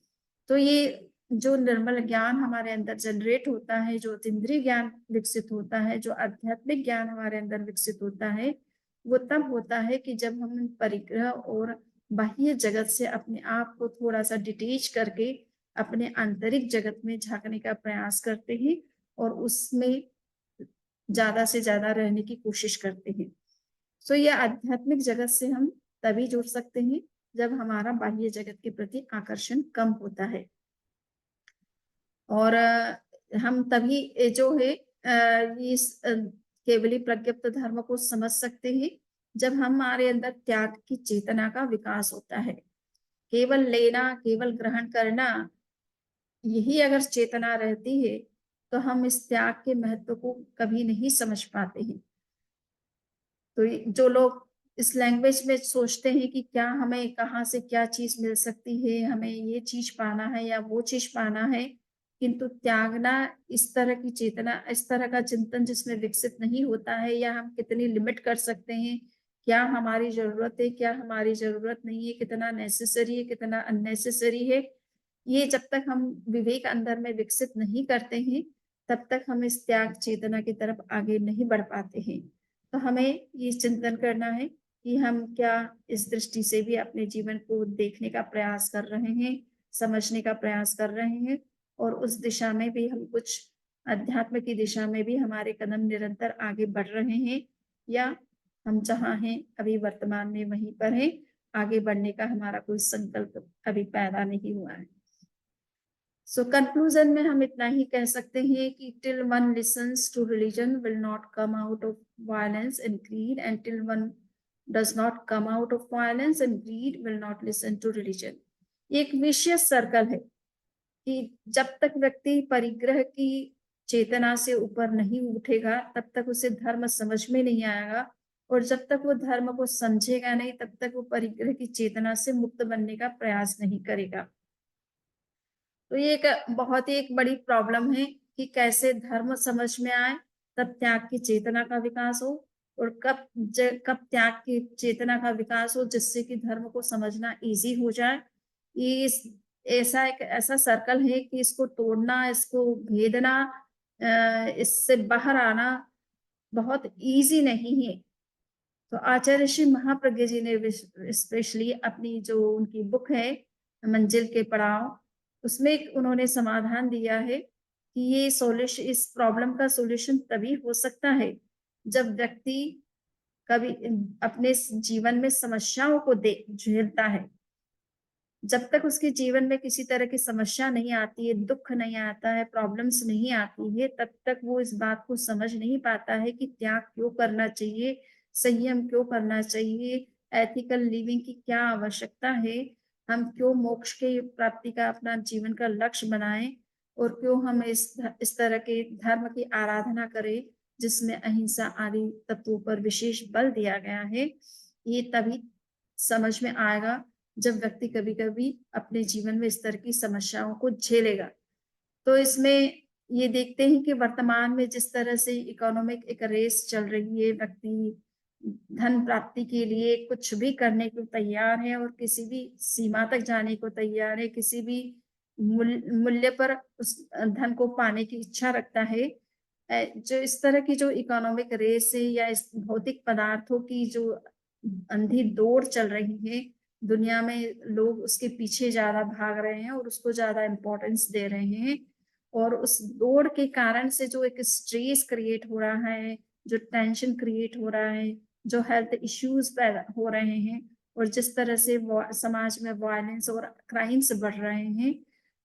तो ये जो निर्मल ज्ञान हमारे अंदर जनरेट होता है, जो इंद्रिय ज्ञान विकसित होता है, जो आध्यात्मिक ज्ञान हमारे अंदर विकसित होता है, वो तब होता है कि जब हम परिग्रह और बाह्य जगत से अपने आप को थोड़ा सा डिटेच करके अपने आंतरिक जगत में झांकने का प्रयास करते हैं और उसमें ज्यादा से ज्यादा रहने की कोशिश करते हैं। सो ये आध्यात्मिक जगत से हम तभी जुड़ सकते हैं जब हमारा बाह्य जगत के प्रति आकर्षण कम होता है और हम तभी जो है इस केवली प्रज्ञप्त धर्म को समझ सकते हैं जब हमारे अंदर त्याग की चेतना का विकास होता है। केवल लेना, केवल ग्रहण करना, यही अगर चेतना रहती है तो हम इस त्याग के महत्व को कभी नहीं समझ पाते हैं। तो जो लोग इस लैंग्वेज में सोचते हैं कि क्या हमें कहाँ से क्या चीज मिल सकती है, हमें ये चीज पाना है या वो चीज पाना है, किंतु त्यागना, इस तरह की चेतना, इस तरह का चिंतन जिसमें विकसित नहीं होता है, या हम कितनी लिमिट कर सकते हैं क्या हमारी जरूरत है, क्या हमारी जरूरत नहीं है, कितना नेसेसरी है, कितना अननेसेसरी है। ये जब तक हम विवेक अंदर में विकसित नहीं करते हैं, तब तक हम इस त्याग चेतना की तरफ आगे नहीं बढ़ पाते हैं। तो हमें ये चिंतन करना है कि हम क्या इस दृष्टि से भी अपने जीवन को देखने का प्रयास कर रहे हैं, समझने का प्रयास कर रहे हैं, और उस दिशा में भी हम कुछ अध्यात्म की दिशा में भी हमारे कदम निरंतर आगे बढ़ रहे हैं, या हम जहाँ हैं अभी वर्तमान में वहीं पर हैं, आगे बढ़ने का हमारा कोई संकल्प अभी पैदा नहीं हुआ है। सो कंक्लूजन में हम इतना ही कह सकते हैं कि till one listens to religion will not come out of violence and greed, and till one does not come out of violence and greed will not listen to religion. एक vicious circle है कि जब तक व्यक्ति परिग्रह की चेतना से ऊपर नहीं उठेगा, तब तक उसे धर्म समझ में नहीं आएगा, और जब तक वो धर्म को समझेगा नहीं, तब तक वो परिग्रह की चेतना से मुक्त बनने का प्रयास नहीं करेगा। तो ये एक बहुत ही एक बड़ी प्रॉब्लम है कि कैसे धर्म समझ में आए, तब त्याग की चेतना का विकास हो, और कब त्याग की चेतना का विकास हो जिससे कि धर्म को समझना इजी हो जाए। ये ऐसा एक ऐसा सर्कल है कि इसको तोड़ना, इसको भेदना, इससे बाहर आना बहुत इजी नहीं है। तो आचार्य श्री महाप्रज्ञ जी ने स्पेशली अपनी जो उनकी बुक है मंजिल के पड़ाव, उसमें उन्होंने समाधान दिया है कि ये सॉल्यूशन, इस प्रॉब्लम का सॉल्यूशन तभी हो सकता है जब व्यक्ति कभी अपने जीवन में समस्याओं को झेलता है। जब तक उसके जीवन में किसी तरह की समस्या नहीं आती है, दुख नहीं आता है, प्रॉब्लम्स नहीं आती है, तब तक वो इस बात को समझ नहीं पाता है कि त्याग क्यों करना चाहिए, संयम क्यों करना चाहिए, एथिकल लिविंग की क्या आवश्यकता है, हम क्यों मोक्ष के प्राप्ति का अपना जीवन का लक्ष्य बनाएं, और क्यों हम इस तरह के धर्म की आराधना करें जिसमें अहिंसा आदि तत्वों पर विशेष बल दिया गया है। ये तभी समझ में आएगा जब व्यक्ति कभी-कभी अपने जीवन में इस तरह की समस्याओं को झेलेगा। तो इसमें ये देखते हैं कि वर्तमान में जिस तरह से इकोनॉमिक एक रेस चल रही है, व्यक्ति धन प्राप्ति के लिए कुछ भी करने को तैयार है और किसी भी सीमा तक जाने को तैयार है, किसी भी मूल्य पर उस धन को पाने की इच्छा रखता है। जो इस तरह की जो इकोनॉमिक रेस है, या इस भौतिक पदार्थों की जो अंधी दौड़ चल रही है, दुनिया में लोग उसके पीछे ज्यादा भाग रहे हैं और उसको ज्यादा इम्पोर्टेंस दे रहे हैं, और उस दौड़ के कारण से जो एक स्ट्रेस क्रिएट हो रहा है, जो टेंशन क्रिएट हो रहा है, जो हेल्थ इश्यूज पैदा हो रहे हैं, और जिस तरह से समाज में वायलेंस और क्राइम्स बढ़ रहे हैं,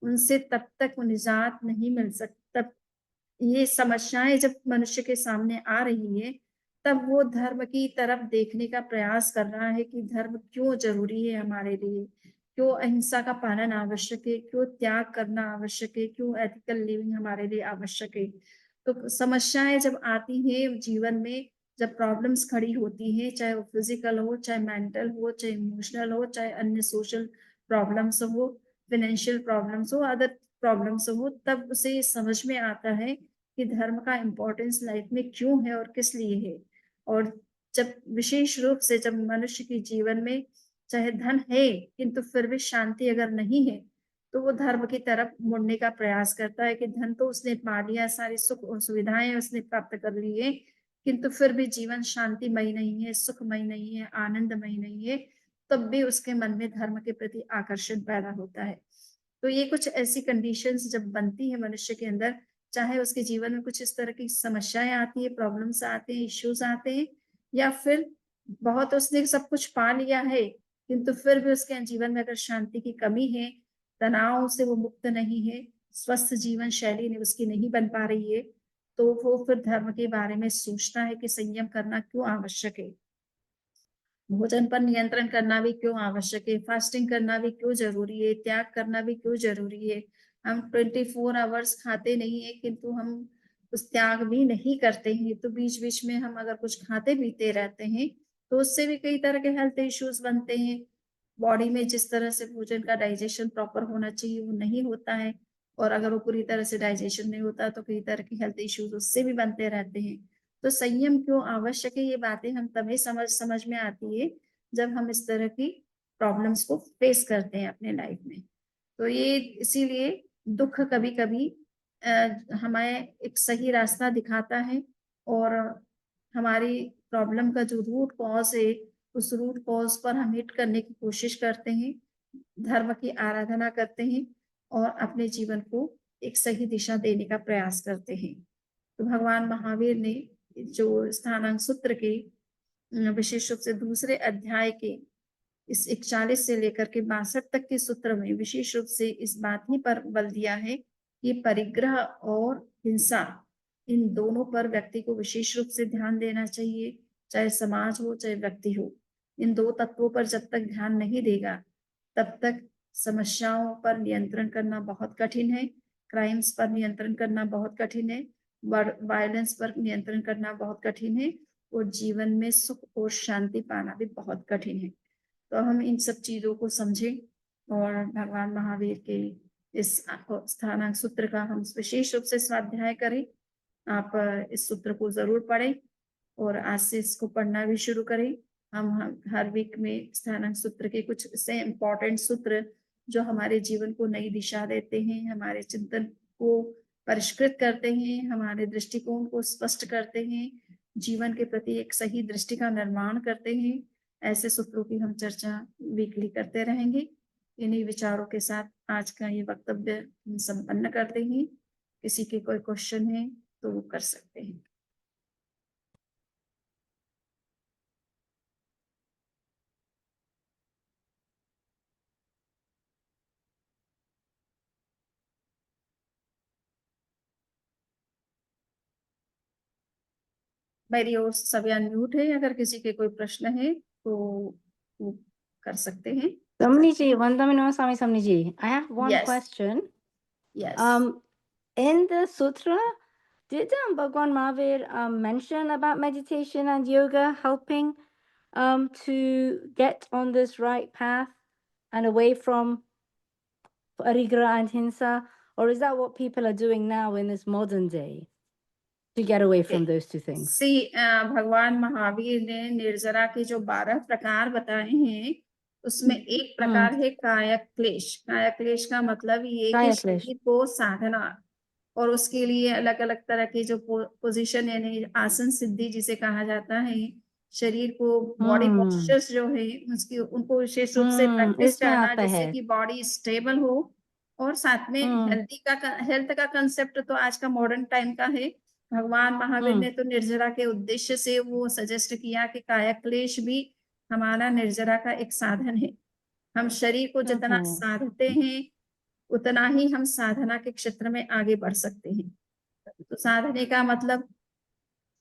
उनसे तब तक निजात नहीं मिल सकता। तब ये समस्याएं जब मनुष्य के सामने आ रही है, तब वो धर्म की तरफ देखने का प्रयास कर रहा है कि धर्म क्यों जरूरी है हमारे लिए, क्यों अहिंसा का पालन आवश्यक है, क्यों त्याग करना आवश्यक है, क्यों एथिकल लिविंग हमारे लिए आवश्यक है। तो समस्याएं जब आती है जीवन में, जब प्रॉब्लम्स खड़ी होती है, चाहे वो फिजिकल हो, चाहे मेंटल हो, चाहे इमोशनल हो, चाहे अन्य सोशल प्रॉब्लम्स हो, फाइनेंशियल प्रॉब्लम्स हो, अदर प्रॉब्लम्स हो, तब उसे समझ में आता है कि धर्म का इम्पोर्टेंस लाइफ में क्यों है और किस लिए है। और जब विशेष रूप से जब मनुष्य के जीवन में चाहे धन है किंतु फिर भी शांति अगर नहीं है, तो वो धर्म की तरफ मुड़ने का प्रयास करता है कि धन तो उसने पा लिया, सारी सुख और सुविधाएं उसने प्राप्त कर ली है, किंतु फिर भी जीवन शांतिमय नहीं है, सुखमय नहीं है, आनंदमय नहीं है, तब भी उसके मन में धर्म के प्रति आकर्षण पैदा होता है। तो ये कुछ ऐसी कंडीशंस जब बनती है मनुष्य के अंदर, चाहे उसके जीवन में कुछ इस तरह की समस्याएं आती है, प्रॉब्लम्स आते हैं, इश्यूज आते हैं, या फिर बहुत उसने सब कुछ पा लिया है किंतु फिर भी उसके जीवन में अगर शांति की कमी है, तनाव से वो मुक्त नहीं है, स्वस्थ जीवन शैली ने उसकी नहीं बन पा रही है, तो वो फिर धर्म के बारे में सोचता है कि संयम करना क्यों आवश्यक है, भोजन पर नियंत्रण करना भी क्यों आवश्यक है, फास्टिंग करना भी क्यों जरूरी है, त्याग करना भी क्यों जरूरी है। हम 24 आवर्स खाते नहीं है किंतु हम उस त्याग भी नहीं करते हैं, तो बीच बीच में हम अगर कुछ खाते पीते रहते हैं तो उससे भी कई तरह के हेल्थ इश्यूज बनते हैं। बॉडी में जिस तरह से भोजन का डाइजेशन प्रॉपर होना चाहिए वो नहीं होता है, और अगर वो पूरी तरह से डाइजेशन नहीं होता तो कई तरह के हेल्थ इश्यूज उससे भी बनते रहते हैं। तो संयम क्यों आवश्यक है, ये बातें हम तभी समझ में आती है जब हम इस तरह की प्रॉब्लम्स को फेस करते हैं अपने लाइफ में। तो ये इसीलिए दुःख कभी-कभी हमें एक सही रास्ता दिखाता है और हमारी प्रॉब्लम का जो रूट कॉज़ है, उस रूट कॉज़ पर हम हिट करने की कोशिश करते हैं, धर्म की आराधना करते हैं और अपने जीवन को एक सही दिशा देने का प्रयास करते हैं। तो भगवान महावीर ने जो स्थानांक सूत्र के विशेष रूप से दूसरे अध्याय के इस 41 से लेकर के 62 तक के सूत्र में विशेष रूप से इस बात ही पर बल दिया है कि परिग्रह और हिंसा, इन दोनों पर व्यक्ति को विशेष रूप से ध्यान देना चाहिए, चाहे समाज हो चाहे व्यक्ति हो। इन दो तत्वों पर जब तक ध्यान नहीं देगा तब तक समस्याओं पर नियंत्रण करना बहुत कठिन है, क्राइम्स पर नियंत्रण करना बहुत कठिन है, वायलेंस पर नियंत्रण करना बहुत कठिन है और जीवन में सुख और शांति पाना भी बहुत कठिन है। तो हम इन सब चीजों को समझें और भगवान महावीर के इस स्थानांक सूत्र का हम विशेष रूप से स्वाध्याय करें। आप इस सूत्र को जरूर पढ़ें और आज से इसको पढ़ना भी शुरू करें। हम हर वीक में स्थानांक सूत्र के कुछ से इम्पोर्टेंट सूत्र जो हमारे जीवन को नई दिशा देते हैं, हमारे चिंतन को परिष्कृत करते हैं, हमारे दृष्टिकोण को स्पष्ट करते हैं, जीवन के प्रति एक सही दृष्टि का निर्माण करते हैं, ऐसे सूत्रों की हम चर्चा वीकली करते रहेंगे। इन्हीं विचारों के साथ आज का ये वक्तव्य हम संपन्न करते हैं। किसी के कोई क्वेश्चन है तो वो कर सकते हैं। मेरी ओर से सभी अनम्यूट है, अगर किसी के कोई प्रश्न है तो वो कर सकते हैं। Samniji, Vandamini Swami Samniji, I have one Yes. question. Yes. In the sutra, did Bhagwan Mahavir mention about meditation and yoga helping to get on this right path and away from parigraha and hinsa, or is that what people are doing now in this modern day to get away from those two things? See, भगवान महावीर ने निर्जरा के जो 12 प्रकार बताए हैं, उसमें एक प्रकार है कायक क्लेश। कायक क्लेश का मतलब ये कि शरीर को साधना और उसके लिए अलग अलग तरह के जो पोजीशन यानी आसन सिद्धि जिसे कहा जाता है, शरीर को बॉडी पोस्चर्स जो है उसकी उनको विशेष रूप से प्रैक्टिस करना जिससे कि बॉडी स्टेबल हो और साथ में हेल्थ का कंसेप्ट तो आज का मॉडर्न टाइम का है। भगवान महावीर ने तो निर्जरा के उद्देश्य से वो सजेस्ट किया कि काया क्लेश भी हमारा निर्जरा का एक साधन है। हम शरीर को जितना साधते हैं उतना ही हम साधना के क्षेत्र में आगे बढ़ सकते हैं। तो साधने का मतलब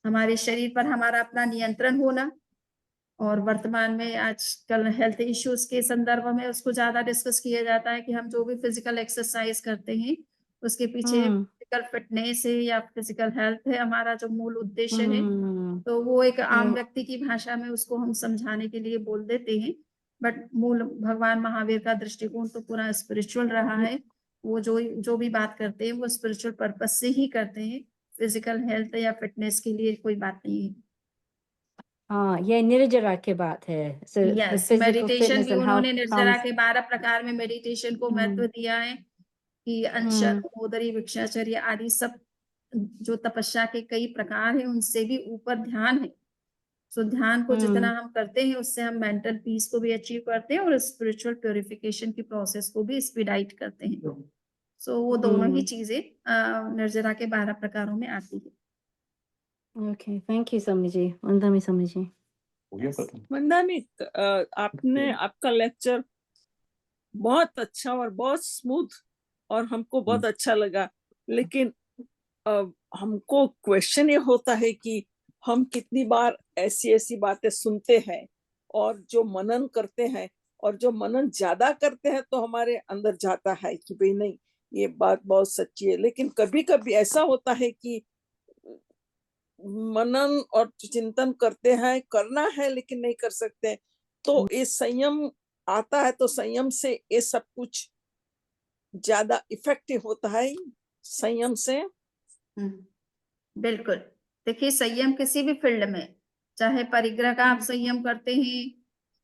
हमारे शरीर पर हमारा अपना नियंत्रण होना और वर्तमान में आजकल हेल्थ इश्यूज के संदर्भ में उसको ज्यादा डिस्कस किया जाता है कि हम जो भी फिजिकल एक्सरसाइज करते हैं उसके पीछे फिजिकल फिटनेस है या फिजिकल हेल्थ है हमारा जो मूल उद्देश्य है। तो वो एक आम व्यक्ति की भाषा में उसको हम समझाने के लिए बोल देते हैं, बट मूल भगवान महावीर का दृष्टिकोण तो पूरा स्पिरिचुअल रहा है। वो जो भी बात करते हैं वो स्पिरिचुअल पर्पस से ही करते हैं, फिजिकल हेल्थ या फिटनेस के लिए कोई बात नहीं है। ये निर्जरा की बात है। यस, मेडिटेशन भी उन्होंने निर्जरा के 12 प्रकार में मेडिटेशन को महत्व दिया है कि अनशन, होमोदरी, भिक्षाचर्य आदि सब जो तपस्या के कई प्रकार हैं उनसे भी ऊपर ध्यान है। सो ध्यान को जितना हम करते हैं उससे हम मेंटल पीस को भी अचीव करते हैं और स्पिरिचुअल प्योरिफिकेशन की प्रोसेस को भी स्पीडाइट करते हैं। सो वो दोनों ही चीजें निर्जरा के 12 प्रकारों में आती है। Okay, thank you Samiji. Vandami Samiji. वंदनी, आपने आपका लेक्चर बहुत अच्छा और बहुत स्मूथ और हमको बहुत अच्छा लगा, लेकिन हमको क्वेश्चन ये होता है कि हम कितनी बार ऐसी ऐसी बातें सुनते हैं और जो मनन करते हैं और जो मनन ज्यादा करते हैं तो हमारे अंदर जाता है कि भाई नहीं ये बात बहुत सच्ची है, लेकिन कभी कभी ऐसा होता है कि मनन और चिंतन करते हैं, करना है लेकिन नहीं कर सकते, तो ये संयम आता है तो संयम से ये सब कुछ ज्यादा इफेक्टिव होता है संयम से। बिल्कुल, देखिए, संयम किसी भी फील्ड में, चाहे परिग्रह का आप संयम करते हैं,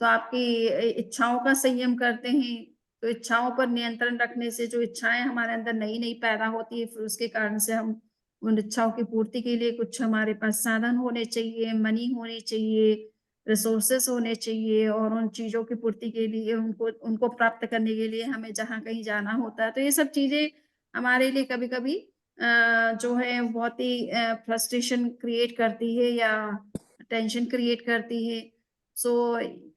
तो आपकी इच्छाओं का संयम करते हैं, तो इच्छाओं पर नियंत्रण रखने से जो इच्छाएँ हमारे अंदर नई-नई पैदा होती है, फिर उसके कारण से हम उन इच्छाओं की पूर्ति के लिए कुछ हमारे पास साधन होने चाहिए, मनी होनी चाहिए, रिसोर्सेज़ होने चाहिए, और उन चीज़ों की पूर्ति के लिए उनको उनको प्राप्त करने के लिए हमें जहाँ कहीं जाना होता है। तो ये सब चीज़ें हमारे लिए कभी-कभी जो है बहुत ही फ्रस्ट्रेशन क्रिएट करती है या टेंशन क्रिएट करती है। सो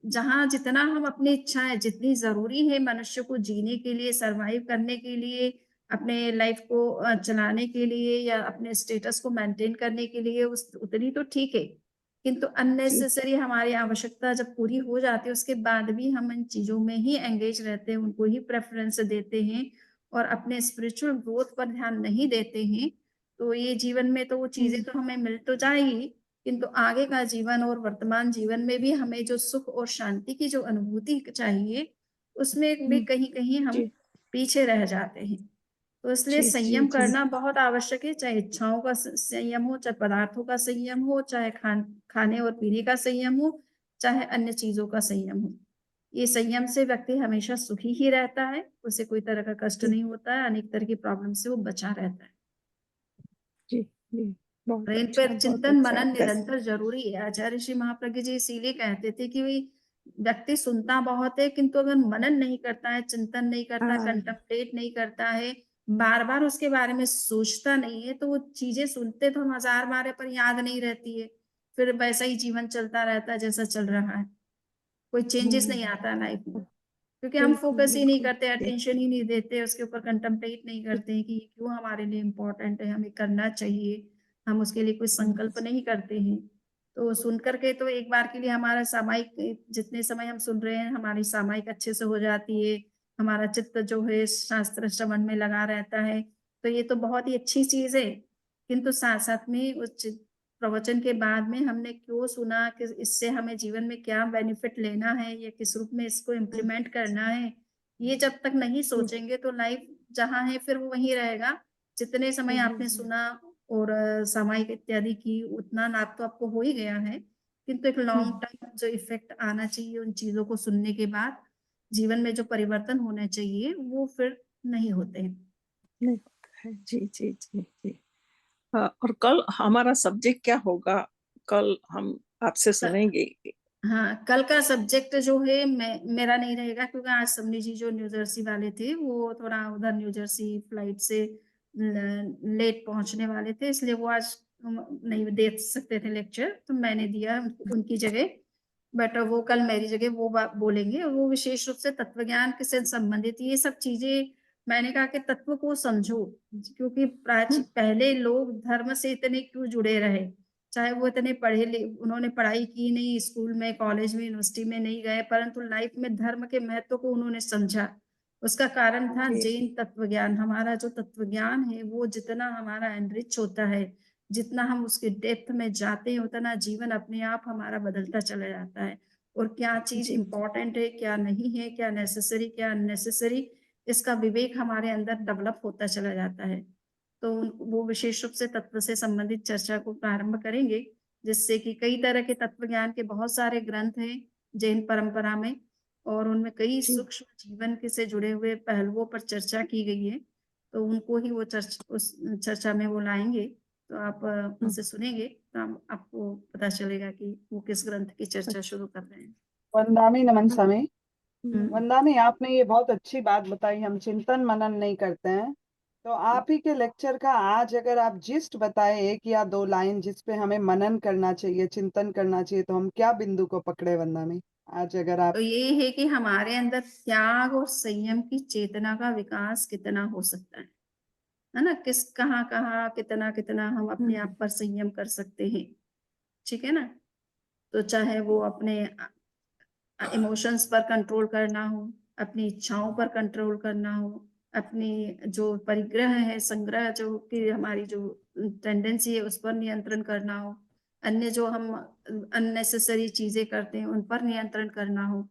जहाँ जितना हम अपनी इच्छाएँ जितनी ज़रूरी है मनुष्य को जीने के लिए, सर्वाइव करने के लिए, अपने लाइफ़ को चलाने के लिए या अपने स्टेटस को मेंटेन करने के लिए उस उतनी तो ठीक है। किंतु जी, अननेसेसरी हमारी आवश्यकता जब पूरी हो जाती है, उसके बाद भी हम इन चीज़ों में ही एंगेज रहते हैं, उनको ही प्रेफ़रेंस देते हैं और अपने स्पिरिचुअल ग्रोथ पर ध्यान नहीं देते हैं, तो ये जीवन में तो वो चीज़ें तो हमें मिल तो जाएँगी, किंतु आगे का जीवन और वर्तमान जीवन में भी हमें जो सुख और शांति की जो अनुभूति चाहिए, उसमें भी कहीं-कहीं हम जी, पीछे रह जाते हैं। तो इसलिए जी, जी, संयम जी, करना बहुत आवश्यक है, चाहे इच्छाओं का संयम हो, चाहे पदार्थों का संयम हो, चाहे खाने और पीने का संयम हो, चाहे अन्य चीज़ों का संयम हो। ये संयम से व्यक्ति हमेशा सुखी ही रहता है, उसे कोई तरह का कष्ट जी, नहीं होता है, अनेक तरह की प्रॉब्लम से वो बचा रहता है। जी, जी, और बहुत इन अच्छा, पर बहुत चिंतन अच्छा मनन आपका निरंतर ज़रूरी है। आचार्य श्री महाप्रज्ञ जी इसीलिए कहते थे कि भई व्यक्ति सुनता बहुत है, किंतु अगर मनन नहीं करता है, चिंतन नहीं करता, हाँ, कंटेम्पलेट नहीं करता है, बार-बार उसके बारे में सोचता नहीं है, तो वो चीज़ें सुनते तो हम हज़ार बार है पर याद नहीं रहती है। फिर वैसा ही जीवन चलता रहता है जैसा चल रहा है। कोई चेंजेस नहीं हुँ, आता लाइफ में। क्योंकि हम बिल्कुल, फ़ोकस ही नहीं बिल्कुल, करते, जी, अटेंशन ही नहीं देते, उसके ऊपर कंटेम्पलेट नहीं जी, करते हैं कि ये क्यों हमारे लिए इम्पोर्टेंट है, हमें करना चाहिए, हम उसके लिए कोई संकल्प नहीं करते हैं। तो सुन कर के तो एक बार के लिए हमारा सामायिक जितने समय हम सुन रहे हैं, हमारी सामायिक अच्छे से हो जाती है, हमारा चित्त जो है शास्त्र श्रवण में लगा रहता है, तो ये तो बहुत ही अच्छी चीज़ है। किंतु साथ-साथ में उस प्रवचन के बाद में हमने क्यों सुना, किस इससे हमें जीवन में क्या बेनिफिट लेना है या किस रूप में इसको हुँ, इम्प्लीमेंट करना है, ये जब तक नहीं जी, सोचेंगे तो लाइफ जहाँ है फिर वो वहीं रहेगा। जितने समय आपने सुना और सामायिक इत्यादि की उतना लाभ तो आपको हो ही गया है, किंतु एक हुँ, लॉन्ग टर्म जो इफ़ेक्ट आना चाहिए उन चीज़ों को सुनने के बाद, जीवन में जो परिवर्तन होने चाहिए वो फिर नहीं होते हैं। नहीं होता है, जी, जी, जी, जी। हाँ, और कल हमारा सब्जेक्ट क्या होगा? कल हम आपसे क सुनेंगे। हाँ, कल का सब्जेक्ट जो है मेरा नहीं रहेगा क्योंकि आज समनी जी जो न्यू जर्सी वाले थे, वो थोड़ा उधर न्यू जर्सी फ्लाइट से लेट पहुँचने वाले थे, इसलिए वो आज नहीं दे सकते थे लेक्चर, तो मैंने दिया उनकी जगह। बट वो कल मेरी जगह वो बोलेंगे और वो विशेष रूप से तत्वज्ञान के से संबंधित ये सब चीज़ें मैंने कहा कि तत्व को समझो, क्योंकि हुँ, पहले लोग धर्म से इतने क्यों जुड़े रहे? चाहे वो इतने उन्होंने पढ़ाई की नहीं, स्कूल में, कॉलेज में, यूनिवर्सिटी में नहीं गए, परंतु लाइफ में धर्म के महत्व को उन्होंने समझा। उसका कारण था जी, जैन तत्वज्ञान। हमारा जो तत्वज्ञान है, वो जितना हमारा एनरिच होता है, जितना हम उसके डेप्थ में जाते हैं, उतना जीवन अपने आप हमारा बदलता चला जाता है। और क्या चीज़ जी, इम्पोर्टेंट है, क्या नहीं है, क्या नेसेसरी, क्या अननेसेसरी, इसका विवेक हमारे अंदर डेवलप होता चला जाता है। तो वो विशेष रूप से तत्व से संबंधित चर्चा को प्रारंभ करेंगे, जिससे कि कई तरह के तत्व ज्ञान के बहुत सारे ग्रंथ हैं जैन परंपरा में और उनमें कई जी, सूक्ष्म जीवन के से जुड़े हुए पहलुओं पर चर्चा की गई है। तो उनको ही वो उस चर्चा में वो लाएँगे, तो आप हुँ, उनसे सुनेंगे, तो हम आपको पता चलेगा कि वो किस ग्रंथ की चर्चा अच्छा, शुरू कर रहे हैं। वंदामी नमन हुँ, स्वामी। हुँ। हुँ, वंदामी, आपने ये बहुत अच्छी बात बताई, हम चिंतन मनन नहीं करते हैं। तो आप ही के लेक्चर का आज अगर आप जिस्ट बताए 1 या 2 लाइन जिस पे हमें मनन करना चाहिए, चिंतन करना चाहिए, तो हम क्या बिंदु को पकड़े वंदामी? आज अगर आप तो ये है कि हमारे अंदर त्याग और संयम की चेतना का विकास कितना हो सकता है ना? कहाँ-कहाँ, कितना-कितना हम अपने हुँ, आप पर संयम कर सकते हैं, ठीक है ना? तो चाहे वो अपने इमोशंस पर कंट्रोल करना हो, अपनी इच्छाओं पर कंट्रोल करना हो, अपनी जो परिग्रह है, संग्रह जो कि हमारी जो टेंडेंसी है, उस पर नियंत्रण करना हो, अन्य जो हम अननेसेसरी चीज़ें करते हैं, उन पर नियंत्रण करना हो।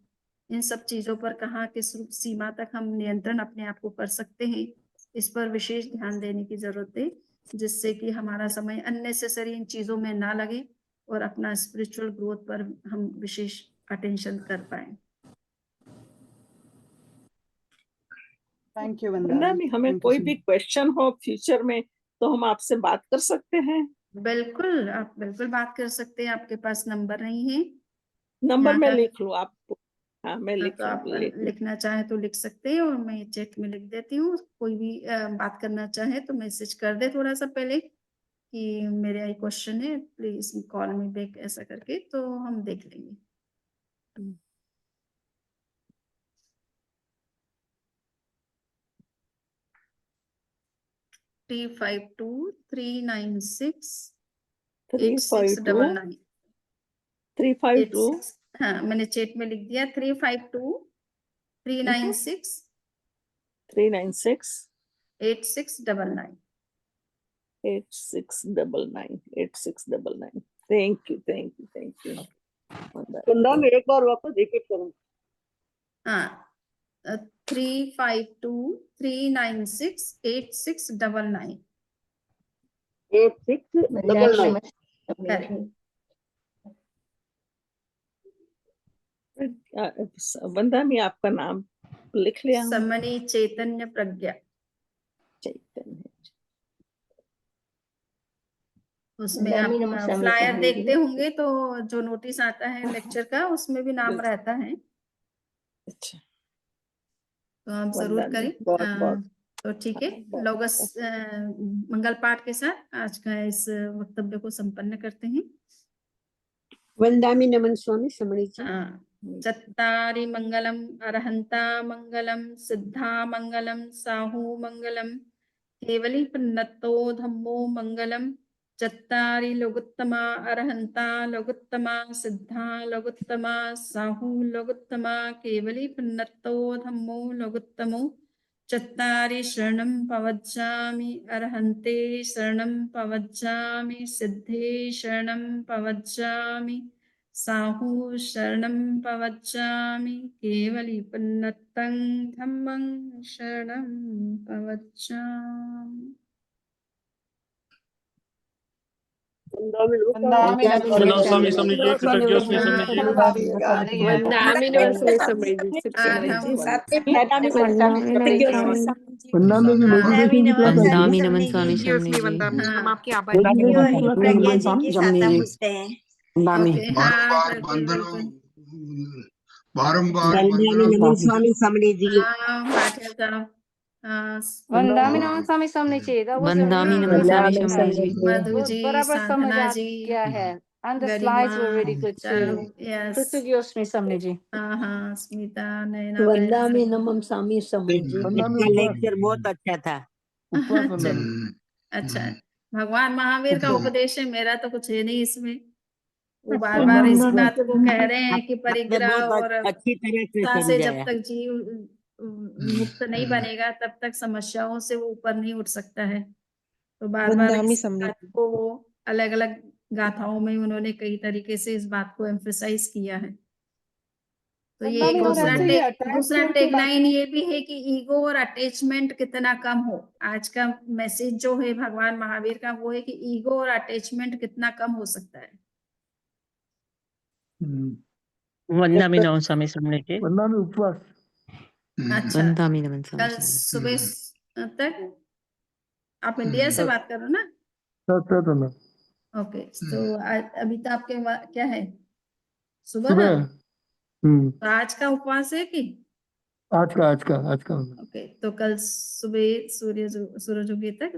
इन सब चीज़ों पर कहाँ किस सीमा तक हम नियंत्रण अपने आप को कर सकते हैं, इस पर विशेष ध्यान देने की ज़रूरत है। जिससे कि हमारा समय अननेसेसरी इन चीजों में ना लगे और अपना स्पिरिचुअल ग्रोथ पर हम विशेष अटेंशन कर पाए। थैंक यू वंदा वंदना में हमें Thank you कोई so भी much. क्वेश्चन हो फ्यूचर में तो हम आपसे बात कर सकते हैं। बिल्कुल, आप बिल्कुल बात कर सकते हैं। आपके पास नंबर नहीं है नंबर यहाँ मैं का? लिख लूँ आपको? हाँ मैं हाँ, लिख तो आप लिख लूँ। लिखना चाहे तो लिख सकते हैं और मैं चैट में लिख देती हूँ। कोई भी बात करना चाहे तो मैसेज कर दे थोड़ा सा पहले कि मेरा ये क्वेश्चन है, प्लीज कॉल मी बैक, ऐसा करके तो हम देख लेंगे। T52396869 352 हाँ, मैंने चैट में लिख दिया 352-396 396 8699। 8699 थैंक यू वंदा में एक बार वापस रिपीट करूँ। हाँ, 352-396-8699। 8699। करेक्ट। वंदा में आपका नाम लिख लिया हमने। समनी चैतन्य प्रज्ञा, चैतन्य। उसमें वंदा आप में नमः स्वामी फ्लायर समझी। देखते होंगे तो जो नोटिस आता है लेक्चर का उसमें भी नाम रहता है, अच्छा, तो आप वंदना जरूर में करें। बहुत तो ठीक है, लोगस मंगल पाठ के साथ आज का इस वक्तव्य को संपन्न करते हैं। वंदामि नमन स्वामी समणी जी। चत्तारि मंगलम अरहंता मंगलम सिद्धा मंगलम साहू मंगलम केवली प्रन्नतो धम्मो मंगलम चत्तारि लोगुत्तमा अरहंता लोगुत्तमा सिद्धा लोगुत्तमा साहू लोगुत्तमा केवली प्रन्नतो धम्मो लोगुत्तमो चत्तारि शरणं पवज्जामि अरहन्ते शरणं पवज्जामि सिद्धे शरणं पवज्जामि साहू शरणं पवज्जामि केवली पुन्नतं धम्मं शरणं पवज्जामि। वंदामि वंदामि नमः स्वामी समझी जी, कृतज्ञ अस्मि हाँ, समझी जी। वंदामि नमः स्वामी समणी जी, आज हम वंदा में नमः स्वामी। वंदना में भी मेडिटेशन की क्लास आएगी। वंदामि नमन स्वामी समणी जी। हाँ, मेडिटेशन की क्लास आएगी हमारे सामने समझी जी। ओके, हाँ, बारंबार बिल्कुल बंधनों बिल्कुल। बारंबार वंदामि बंधनों नमन स्वामी समणी जी। हाँ, पाठक साहब, हाँ, वंदा में नमः स्वामी समझी। That was a वंदामि really नमन good स्वामी exercise. समझी जी। मधु बहुत जी, बराबर समझ साधना आ जी, गया है। And the Garima, slides were really good Charu, too. Yes, कृतज्ञ अस्मि समझी जी। हाँ, स्मिता, नैना वंदामि बहन। नमन स्वामी समणी जी। वंदना में इसका उपवास लेक्चर बहुत अच्छा था। उपवास वंदना में। अच्छा, भगवान महावीर का उपदेश है, मेरा तो कुछ है नहीं इसमें। वो बार वंदना बार में इसी उपवास। बात को कह रहे हैं कि आपने परिग्रह बहुत और अच्छी तरह से से जब समझाया। तक जीव मुक्त नहीं बनेगा तब तक समस्याओं से वो ऊपर नहीं उठ सकता है। तो बार बार इस बात को वो अलग अलग गाथाओं में उन्होंने कई तरीके से इस बात को एम्फेसाइज किया है। तो ये एक और ऐसे ही दूसरा attachment की टैगलाइन ये भी है कि ईगो और अटैचमेंट कितना कम हो। आज का मैसेज जो है भगवान महावीर का वो है कि ईगो और अटैचमेंट कितना कम हो सकता है। वंदामि नमः स्वामी समझी जी। वंदना में उपवास। अच्छा, वंदामि नमन स्वामी कल समझी। सुबह तक आप इंडिया से बात करो ना? वंदना। ओके, तो अभी तो आपके क्या है, सुबह का? सुबह। तो आज का उपवास है कि आज का ओके, तो कल सुबह सूरज उगे तक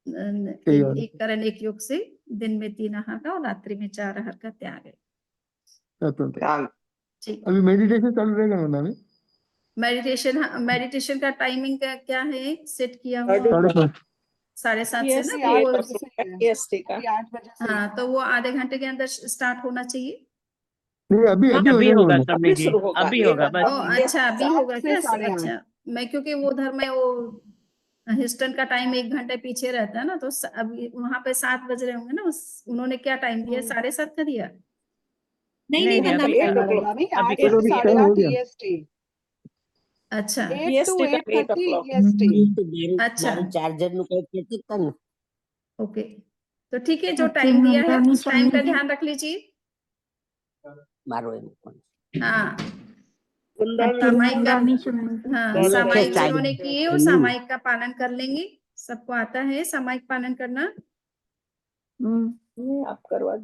सही बात। एक करण एक योग से दिन में 3 आहार का और रात्रि में 4 आहार का त्याग है। ठीक, अभी मेडिटेशन चालू रहेगा वंदना में। मेडिटेशन का टाइमिंग क्या है सेट किया हुआ? 5:30। 7:30 से ना? 8 तो बजे से ही है। EST का। अभी 8 बजे से ही हाँ, है। तो वो आधे घंटे के अंदर स्टार्ट होना चाहिए। नहीं अभी अभी हो जाएगा होगा वंदना। समझी जी, शुरू होगा, अभी ये होगा बता बस। ओ अच्छा, अभी 7 होगा से क्या? 8:30। अच्छा, मैं क्योंकि वो उधर में वो ह्यूस्टन का टाइम 1 घंटे पीछे रहता है ना, तो अभी वहां पे 7 बज रहे होंगे ना। उन्होंने क्या टाइम दिया? 7:30 का दिया? नहीं नहीं, नहीं, अभी वंदामि का। एक o'clock। अभी अभी 8 का। से चलो, 8:30 हो गया। EST। अच्छा 8 to EST time 8:30 o'clock. EST. अच्छा ચાર્જર નું કઈ કહેતી હતા ને ओके, तो ठीक है, जो अच्छा, टाइम दिया है वंदानी उस टाइम का स्वामी जी। ध्यान रख लीजिए। મારો એમ પણ. हाँ वंदना सामायिक का, वंदानी स्वामी जी। हाँ बहुत सामायिक अच्छा, जिन्होंने किए वो सामायिक का पालन कर लेंगे, सबको आता है सामायिक पालन करना। हम्म। नहीं, आप करवा